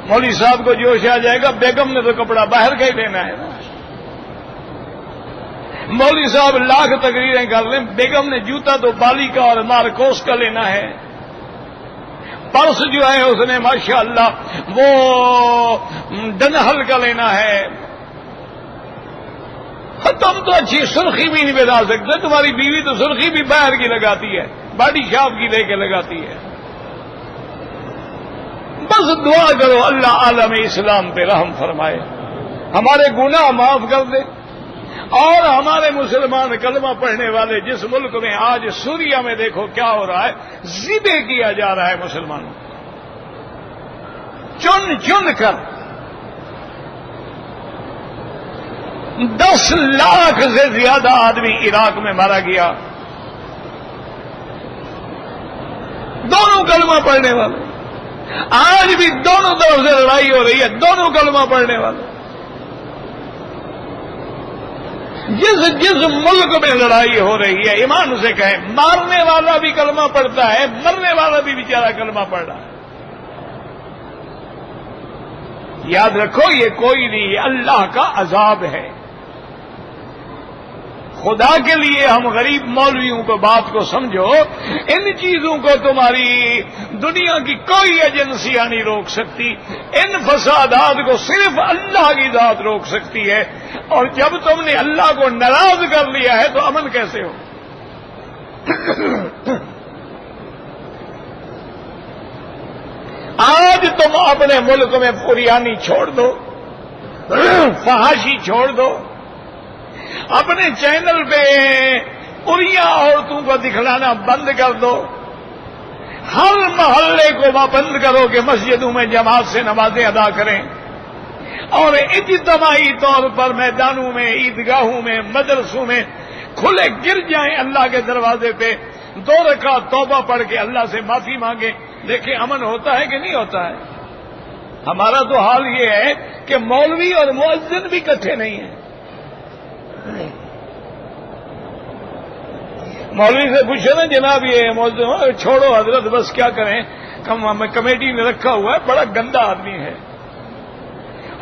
مولوی صاحب کو جوش آ جائے گا بیگم نے تو کپڑا باہر کا ہی لینا ہے نا. مولوی صاحب لاکھ تقریریں کر لیں، بیگم نے جوتا تو بالی کا اور مارکوس کا لینا ہے. پرس جو ہے اس نے ماشاءاللہ وہ ڈنہل کا لینا ہے. تم تو اچھی سرخی بھی نہیں بتا سکتے، تمہاری بیوی تو سرخی بھی باہر کی لگاتی ہے، باڈی شاپ کی لے کے لگاتی ہے. بس دعا کرو اللہ عالم اسلام پہ رحم فرمائے، ہمارے گناہ معاف کر دے، اور ہمارے مسلمان کلمہ پڑھنے والے جس ملک میں آج سوریا میں دیکھو کیا ہو رہا ہے، ذبح کیا جا رہا ہے مسلمانوں، چن چن کر 10 لاکھ سے زیادہ آدمی عراق میں مارا گیا، دونوں کلمہ پڑھنے والے. آج بھی دونوں طرف سے لڑائی ہو رہی ہے، دونوں کلمہ پڑھنے والے. جس ملک میں لڑائی ہو رہی ہے ایمان سے کہیں، مارنے والا بھی کلمہ پڑھتا ہے، مرنے والا بھی بیچارہ کلمہ پڑھ رہا ہے. یاد رکھو یہ کوئی نہیں، یہ اللہ کا عذاب ہے. خدا کے لیے ہم غریب مولویوں کو بات کو سمجھو، ان چیزوں کو تمہاری دنیا کی کوئی ایجنسیاں نہیں روک سکتی. ان فسادات کو صرف اللہ کی ذات روک سکتی ہے، اور جب تم نے اللہ کو ناراض کر لیا ہے تو امن کیسے ہو؟ آج تم اپنے ملک میں فریانی چھوڑ دو، فحاشی چھوڑ دو، اپنے چینل پہ اریاں عورتوں کو دکھلانا بند کر دو، ہر محلے کو بند کرو کہ مسجدوں میں جماعت سے نمازیں ادا کریں، اور اجتماعی طور پر میدانوں میں، عیدگاہوں میں، مدرسوں میں کھلے گر جائیں اللہ کے دروازے پہ، 2 رکعت توبہ پڑھ کے اللہ سے معافی مانگیں. دیکھیں امن ہوتا ہے کہ نہیں ہوتا ہے؟ ہمارا تو حال یہ ہے کہ مولوی اور مؤذن بھی اکٹھے نہیں ہیں. مولوی سے پوچھو نا جناب یہ مؤذن، چھوڑو حضرت بس کیا کریں، کمیٹی نے رکھا ہوا ہے، بڑا گندا آدمی ہے.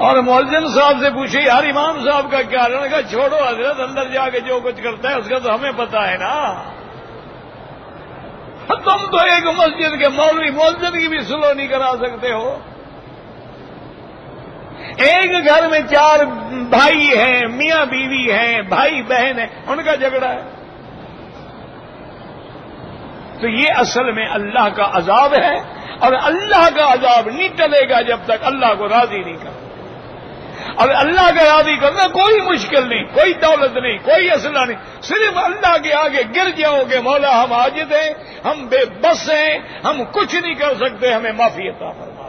اور مؤذن صاحب سے پوچھے یار امام صاحب کا کیا ہے، کہا چھوڑو حضرت، اندر جا کے جو کچھ کرتا ہے اس کا تو ہمیں پتا ہے نا. تم تو ایک مسجد کے مولوی مؤذن کی بھی سلو نہیں کرا سکتے ہو. ایک گھر میں 4 بھائی ہیں، میاں بیوی ہیں، بھائی بہن ہیں، ان کا جھگڑا ہے. تو یہ اصل میں اللہ کا عذاب ہے، اور اللہ کا عذاب نہیں ٹلے گا جب تک اللہ کو راضی نہیں کرے. اور اللہ کا راضی کرنا کوئی مشکل نہیں، کوئی دولت نہیں، کوئی اسلحہ نہیں، صرف اللہ کے آگے گر جاؤ گے مولا ہم عاجز ہیں، ہم بے بس ہیں، ہم کچھ نہیں کر سکتے، ہمیں معافی عطا فرما.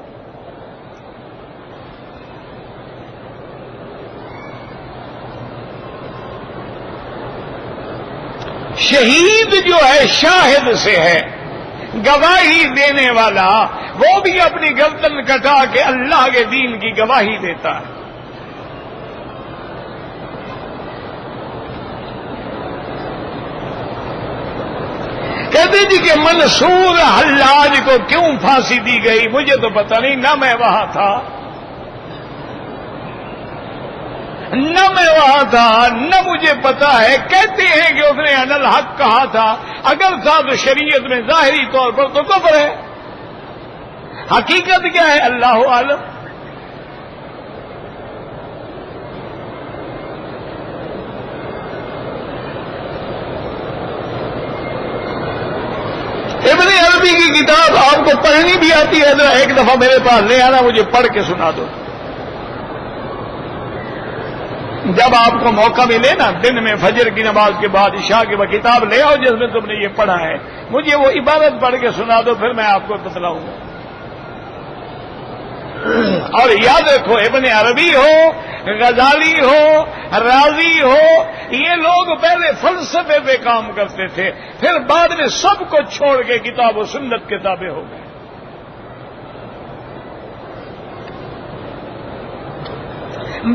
شہید جو ہے شاہد سے ہے، گواہی دینے والا، وہ بھی اپنی گردن کٹا کے اللہ کے دین کی گواہی دیتا ہے. کہتے جی کہ منصور حلاج کو کیوں پھانسی دی گئی مجھے تو پتہ نہیں، نہ میں وہاں تھا، نہ مجھے پتا ہے. کہتے ہیں کہ اس نے ان الحق کہا تھا، اگر تھا تو شریعت میں ظاہری طور پر تو کفر ہے، حقیقت کیا ہے اللہ عالم. ابن عربی کی کتاب آپ کو پڑھنی بھی آتی ہے، ذرا ایک دفعہ میرے پاس لے آنا، مجھے پڑھ کے سنا دو. جب آپ کو موقع ملے نا دن میں فجر کی نماز کے بعد عشاء کے بعد کتاب لے آؤ جس میں تم نے یہ پڑھا ہے، مجھے وہ عبارت پڑھ کے سنا دو، پھر میں آپ کو بتلاؤں گا. اور یاد رکھو ابن عربی ہو، غزالی ہو، رازی ہو، یہ لوگ پہلے فلسفے پہ کام کرتے تھے، پھر بعد میں سب کو چھوڑ کے کتاب و سنت کے تابع ہو گئے.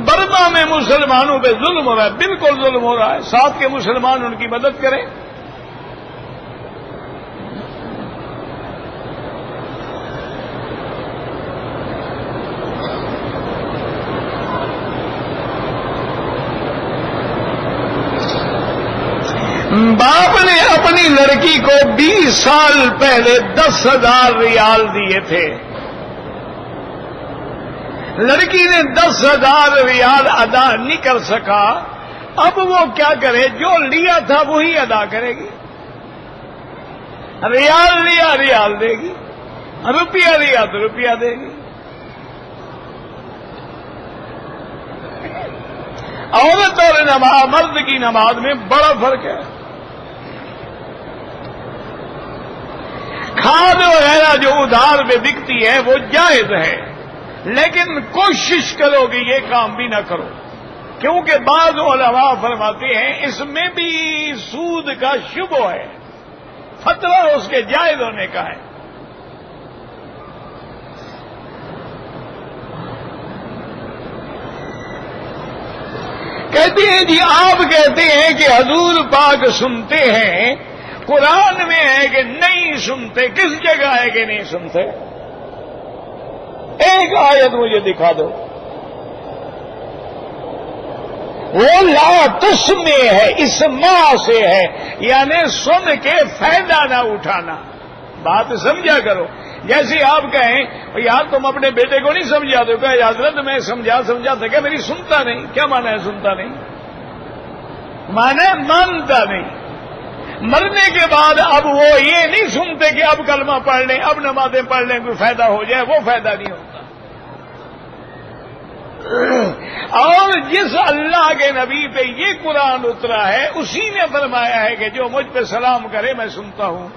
برما میں مسلمانوں پہ ظلم ہو رہا ہے، بالکل ظلم ہو رہا ہے، ساتھ کے مسلمان ان کی مدد کریں. باپ نے اپنی لڑکی کو 20 سال پہلے 10,000 ریال دیے تھے. لڑکی نے 10,000 ریال ادا نہیں کر سکا. اب وہ کیا کرے؟ جو لیا تھا وہی ادا کرے گی. ریال لیا ریال دے گی، روپیہ لیا تو روپیہ دے گی. عورت اور مرد کی نماز میں بڑا فرق ہے. کھاد وغیرہ جو ادھار پہ بکتی ہے وہ جائز ہے، لیکن کوشش کرو کہ یہ کام بھی نہ کرو، کیونکہ بعض علماء فرماتے ہیں اس میں بھی سود کا شبہ ہے. فتویٰ اس کے جائز ہونے کا ہے. کہتے ہیں جی آپ کہتے ہیں کہ حضور پاک سنتے ہیں، قرآن میں ہے کہ نہیں سنتے. کس جگہ ہے کہ نہیں سنتے؟ ایک آیت مجھے دکھا دو. وہ لا تسمع ہے، اسماع سے ہے، یعنی سن کے فائدہ نہ اٹھانا. بات سمجھا کرو. جیسے آپ کہیں یار تم اپنے بیٹے کو نہیں سمجھا دو، کہ حضرت میں سمجھا تھا کہ میری سنتا نہیں. کیا مانا ہے سنتا نہیں؟ مانا مانتا نہیں. مرنے کے بعد اب وہ یہ نہیں سنتے کہ اب کلمہ پڑھ لیں، اب نمازیں پڑھ لیں، کوئی فائدہ ہو جائے. وہ فائدہ نہیں ہوتا. اور جس اللہ کے نبی پہ یہ قرآن اترا ہے اسی نے فرمایا ہے کہ جو مجھ پہ سلام کرے میں سنتا ہوں.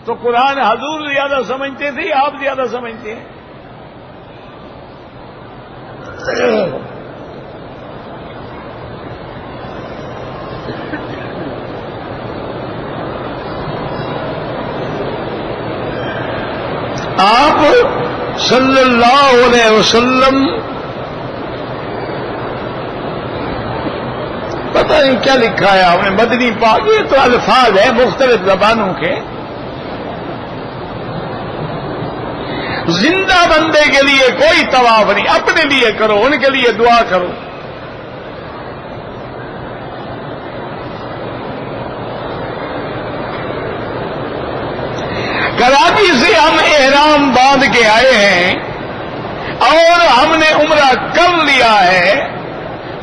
تو قرآن حضور زیادہ سمجھتے تھے، آپ زیادہ سمجھتے ہیں؟ آپ صلی اللہ علیہ وسلم پتہ نہیں کیا لکھا ہے آپ نے مدنی پاک. یہ تو الفاظ ہیں مختلف زبانوں کے. زندہ بندے کے لیے کوئی طواف نہیں، اپنے لیے کرو، ان کے لیے دعا کرو. کراچی سے ہم احرام باندھ کے آئے ہیں اور ہم نے عمرہ کر لیا ہے.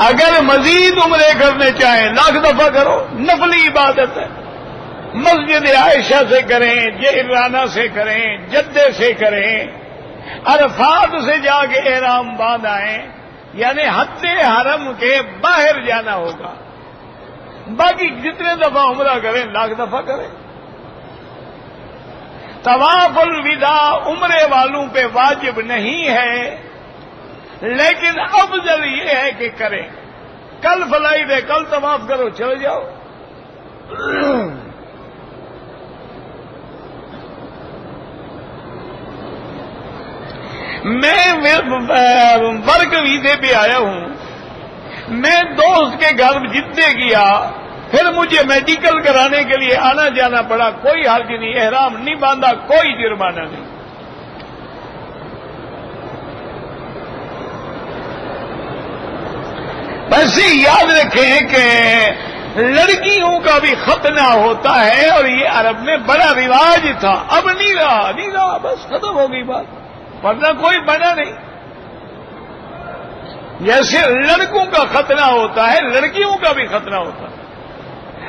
اگر مزید عمرے کرنے چاہیں 1,00,000 دفعہ کرو، نفلی عبادت ہے. مسجد عائشہ سے کریں، جعرانہ سے کریں، جدے سے کریں، عرفات سے جا کے احرام باندھ آئیں، یعنی حد حرم کے باہر جانا ہوگا. باقی جتنے دفعہ عمرہ کریں 1,00,000 دفعہ کریں. طواف الوداع عمرے والوں پہ واجب نہیں ہے، لیکن افضل یہ ہے کہ کریں. کل فلائٹ ہے، کل طواف کرو، چلے جاؤ. میں ورک ویزے پہ آیا ہوں. میں دوست کے گھر جدے گیا، پھر مجھے میڈیکل کرانے کے لیے آنا جانا پڑا. کوئی حرج نہیں، احرام نہیں باندھا، کوئی جرمانہ نہیں. ویسے یاد رکھیں کہ لڑکیوں کا بھی ختنہ ہوتا ہے، اور یہ عرب میں بڑا رواج تھا. اب نہیں رہا، بس ختم ہو گئی بات. ورنہ کوئی بنا نہیں. جیسے لڑکوں کا ختنہ ہوتا ہے، لڑکیوں کا بھی ختنہ ہوتا ہے.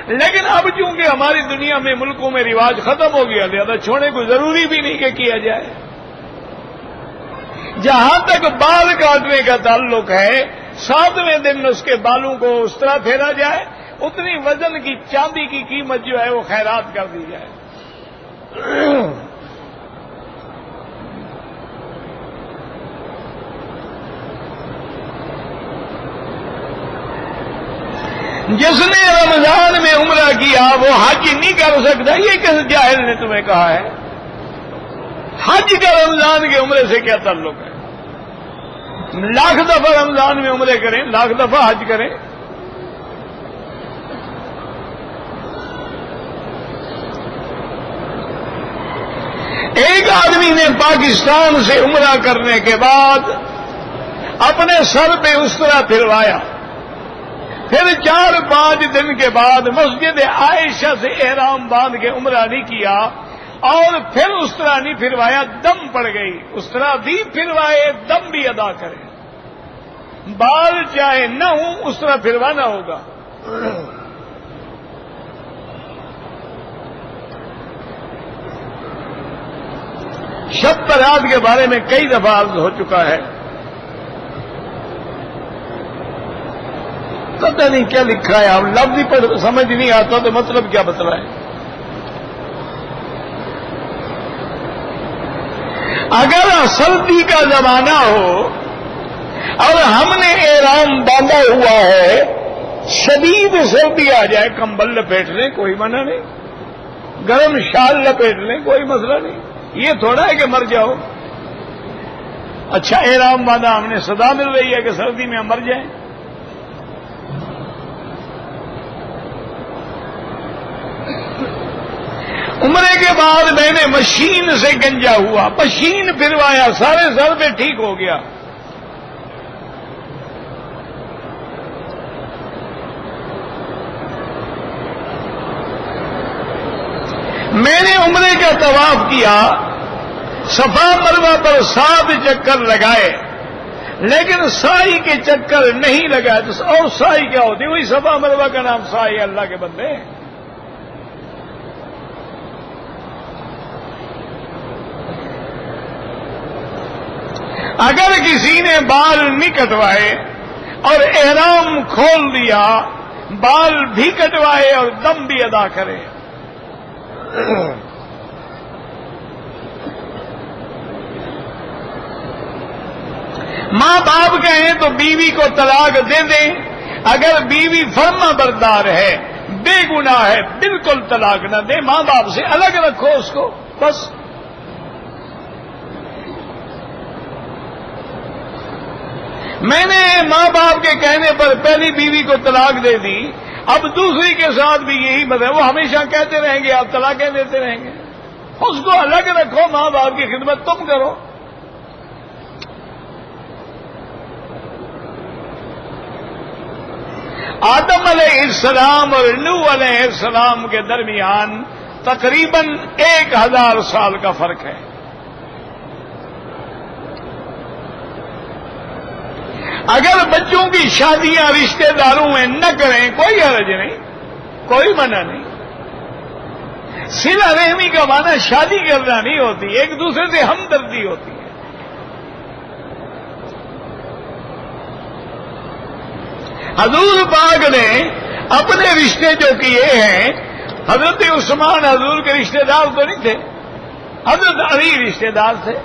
لیکن اب چونکہ ہماری دنیا میں ملکوں میں رواج ختم ہو گیا، لہذا چھوڑنے کو ضروری بھی نہیں کہ کیا جائے. جہاں تک بال کاٹنے کا تعلق ہے، 7ویں دن اس کے بالوں کو اس طرح پھیرا جائے، اتنی وزن کی چاندی کی قیمت جو ہے وہ خیرات کر دی جائے. جس نے رمضان میں عمرہ کیا وہ حج نہیں کر سکتا. یہ کس جاہل نے تمہیں کہا ہے؟ حج کا رمضان کے عمرے سے کیا تعلق ہے؟ 1,00,000 دفعہ رمضان میں عمرے کریں، 1,00,000 دفعہ حج کریں. ایک آدمی نے پاکستان سے عمرہ کرنے کے بعد اپنے سر پہ اس طرح پھروایا پھر 4-5 دن کے بعد مسجد عائشہ سے احرام باندھ کے عمرہ نہیں کیا، اور پھر اس طرح نہیں پھروایا، دم پڑ گئی، اس طرح بھی پھروائے، دم بھی ادا کرے، بال چاہے نہ ہوں اس طرح پھروانا ہوگا۔ شب برات کے بارے میں کئی دفعہ عرض ہو چکا ہے، پتہ نہیں کیا لکھا ہے، ہم لفظ ہی پر سمجھ نہیں آتا تو مطلب کیا بتلائیں۔ اگر سردی کا زمانہ ہو اور ہم نے احرام باندھا ہوا ہے، شدید سردی آ جائے، کمبل لپیٹ لیں، کوئی منع نہیں، گرم شال لپیٹ لیں، کوئی مسئلہ نہیں، یہ تھوڑا ہے کہ مر جاؤ۔ اچھا احرام باندھا، ہم نے صدا مل رہی ہے کہ سردی میں ہم مر جائیں۔ عمرے کے بعد میں نے مشین سے گنجا ہوا، مشین پھروایا، سارے سر پہ ٹھیک ہو گیا۔ میں نے عمرے کا طواف کیا، صفا مروہ پر 7 چکر لگائے، لیکن سائی کے چکر نہیں لگائے، تو اور سائی کیا ہوتی؟ وہی صفا مروہ کا نام سائی، اللہ کے بندے۔ اگر کسی نے بال نہیں کٹوائے اور احرام کھول دیا، بال بھی کٹوائے اور دم بھی ادا کرے۔ ماں باپ کہیں تو بیوی کو طلاق دے دیں، اگر بیوی فرما بردار ہے، بے گناہ ہے، بالکل طلاق نہ دے، ماں باپ سے الگ رکھو اس کو، بس۔ میں نے ماں باپ کے کہنے پر پہلی بیوی کو طلاق دے دی، اب دوسری کے ساتھ بھی یہی مطلب، وہ ہمیشہ کہتے رہیں گے، آپ طلاقیں دیتے رہیں گے، اس کو الگ رکھو، ماں باپ کی خدمت تم کرو۔ آدم علیہ السلام اور نوح علیہ السلام کے درمیان تقریباً 1000 سال کا فرق ہے۔ اگر بچوں کی شادیاں رشتہ داروں میں نہ کریں، کوئی حرج نہیں، کوئی منع نہیں۔ صلہ رحمی کا معنی شادی کرنا نہیں ہوتی، ایک دوسرے سے ہمدردی ہوتی ہے۔ حضور پاک نے اپنے رشتے جو کیے ہیں، حضرت عثمان حضور کے رشتہ دار تو نہیں تھے، حضرت علی رشتہ دار تھے۔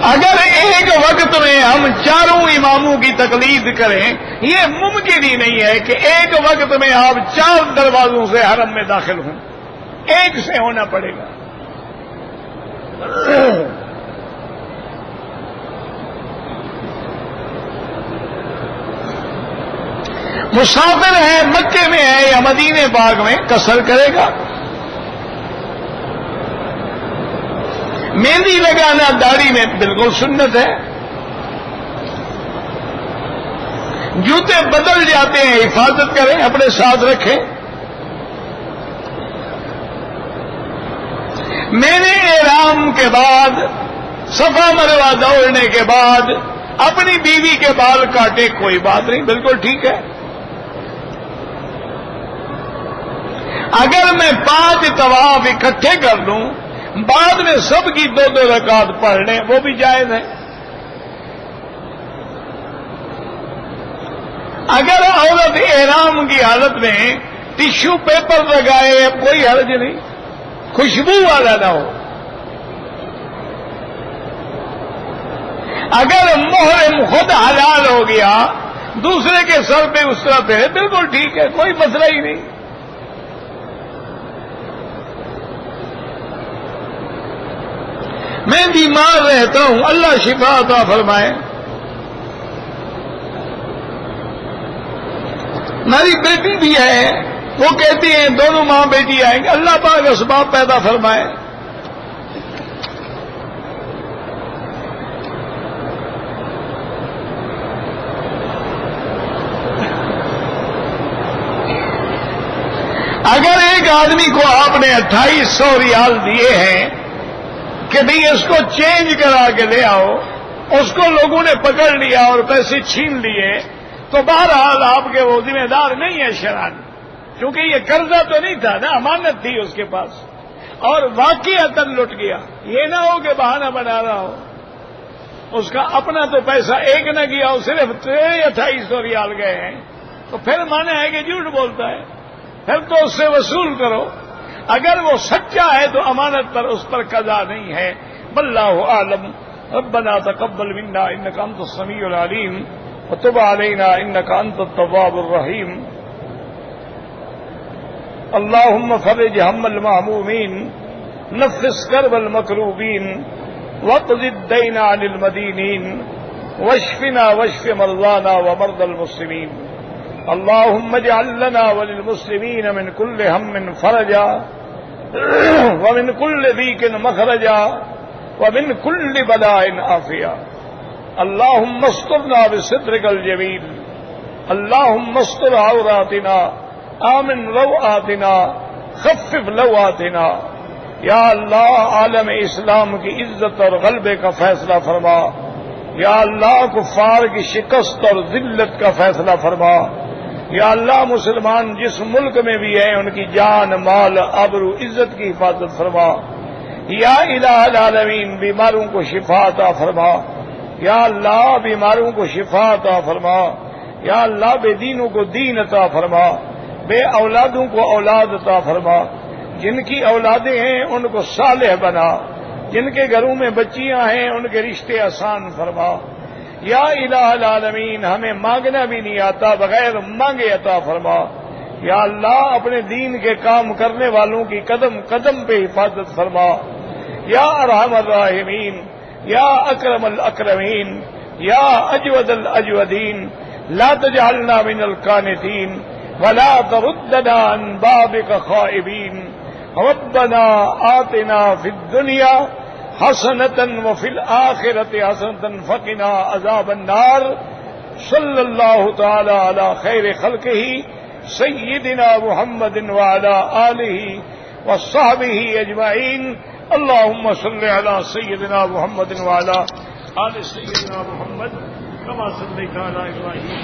اگر ایک وقت میں ہم چاروں اماموں کی تقلید کریں، یہ ممکن ہی نہیں ہے کہ ایک وقت میں آپ 4 دروازوں سے حرم میں داخل ہوں، ایک سے ہونا پڑے گا۔ مسافر ہے، مکے میں ہے یا مدینے پاک میں، قصر کرے گا۔ مہندی لگانا داڑھی میں بالکل سنت ہے۔ جوتے بدل جاتے ہیں، حفاظت کریں، اپنے ساتھ رکھیں۔ میں نے احرام کے بعد صفا مروہ دوڑنے کے بعد اپنی بیوی کے بال کاٹے، کوئی بات نہیں، بالکل ٹھیک ہے۔ اگر میں 5 طواف اکٹھے کر دوں، بعد میں سب کی 2 رکعت پڑھ لیں، وہ بھی جائز ہے۔ اگر عورت احرام کی حالت میں ٹشو پیپر لگائے، کوئی حرج نہیں، خوشبو والا نہ ہو۔ اگر محرم خود حلال ہو گیا، دوسرے کے سر پہ اس طرح پھیرے، بالکل ٹھیک ہے، کوئی مسئلہ ہی نہیں۔ میں بیمار رہتا ہوں، اللہ شفا عطا فرمائے۔ میری بیٹی بھی ہے، وہ کہتی ہیں دونوں ماں بیٹی آئیں گے، اللہ پاک اسباب پیدا فرمائے۔ اگر ایک آدمی کو آپ نے 2800 ریال دیے ہیں کہ بھئی اس کو چینج کرا کے لے آؤ، اس کو لوگوں نے پکڑ لیا اور پیسے چھین لیے، تو بہرحال آپ کے وہ ذمہ دار نہیں ہے شرعاً، کیونکہ یہ قرضہ تو نہیں تھا نا، امانت تھی اس کے پاس، اور واقعتاً لٹ گیا۔ یہ نہ ہو کہ بہانہ بنا رہا ہو، اس کا اپنا تو پیسہ ایک نہ گیا، صرف 2800 ریال گئے ہیں، تو پھر مانا ہے کہ جھوٹ بولتا ہے، پھر تو اس سے وصول کرو۔ اگر وہ سچا ہے تو امانت پر اس پر قضا نہیں ہے۔ واللہ اعلم۔ ربنا تقبل منا انك انت السميع العليم وتب علينا انك انت التواب الرحيم۔ اللهم فرج هم المهمومين، نفس كرب المكروبين، واقض الدين عن المدينين، واشفنا واشف مرضانا ومرضى المسلمين۔ اللهم اجعل لنا وللمسلمين من كل هم فرجا، ومن كل ضيق مخرجا، ومن كل بلاء عافيا۔ اللهم استرنا بسترك الجميل، اللهم استر عوراتنا، آمن روآتنا، خفف لواتنا۔ یا اللہ عالم اسلام کی عزت اور غلبے کا فیصلہ فرما، یا اللہ کفار کی شکست اور ذلت کا فیصلہ فرما، یا اللہ مسلمان جس ملک میں بھی ہیں ان کی جان مال آبرو عزت کی حفاظت فرما، یا الہ العالمین بیماروں کو شفا عطا فرما، یا اللہ بیماروں کو شفا عطا فرما، یا اللہ بے دینوں کو دین عطا فرما، بے اولادوں کو اولاد عطا فرما، جن کی اولادیں ہیں ان کو صالح بنا، جن کے گھروں میں بچیاں ہیں ان کے رشتے آسان فرما، یا الہ العالمین ہمیں مانگنا بھی نہیں آتا، بغیر مانگے عطا فرما، یا اللہ اپنے دین کے کام کرنے والوں کی قدم قدم پہ حفاظت فرما، یا ارحم الراحمین، یا اکرم الاکرمین، یا اجود الاجودین، لا تجعلنا من القانتین ولا تردنا عن بابك خائبین۔ ربنا آتنا فی الدنیا حسنة وفي الآخرة حسنة فقنا عذاب النار۔ صلی اللہ تعالی علی خیر خلقہ سیدنا محمد وعلی آلہ وصحبہ اجمعین۔ اللهم صل على سيدنا محمد وعلى آل سيدنا محمد كما صليت على إبراهيم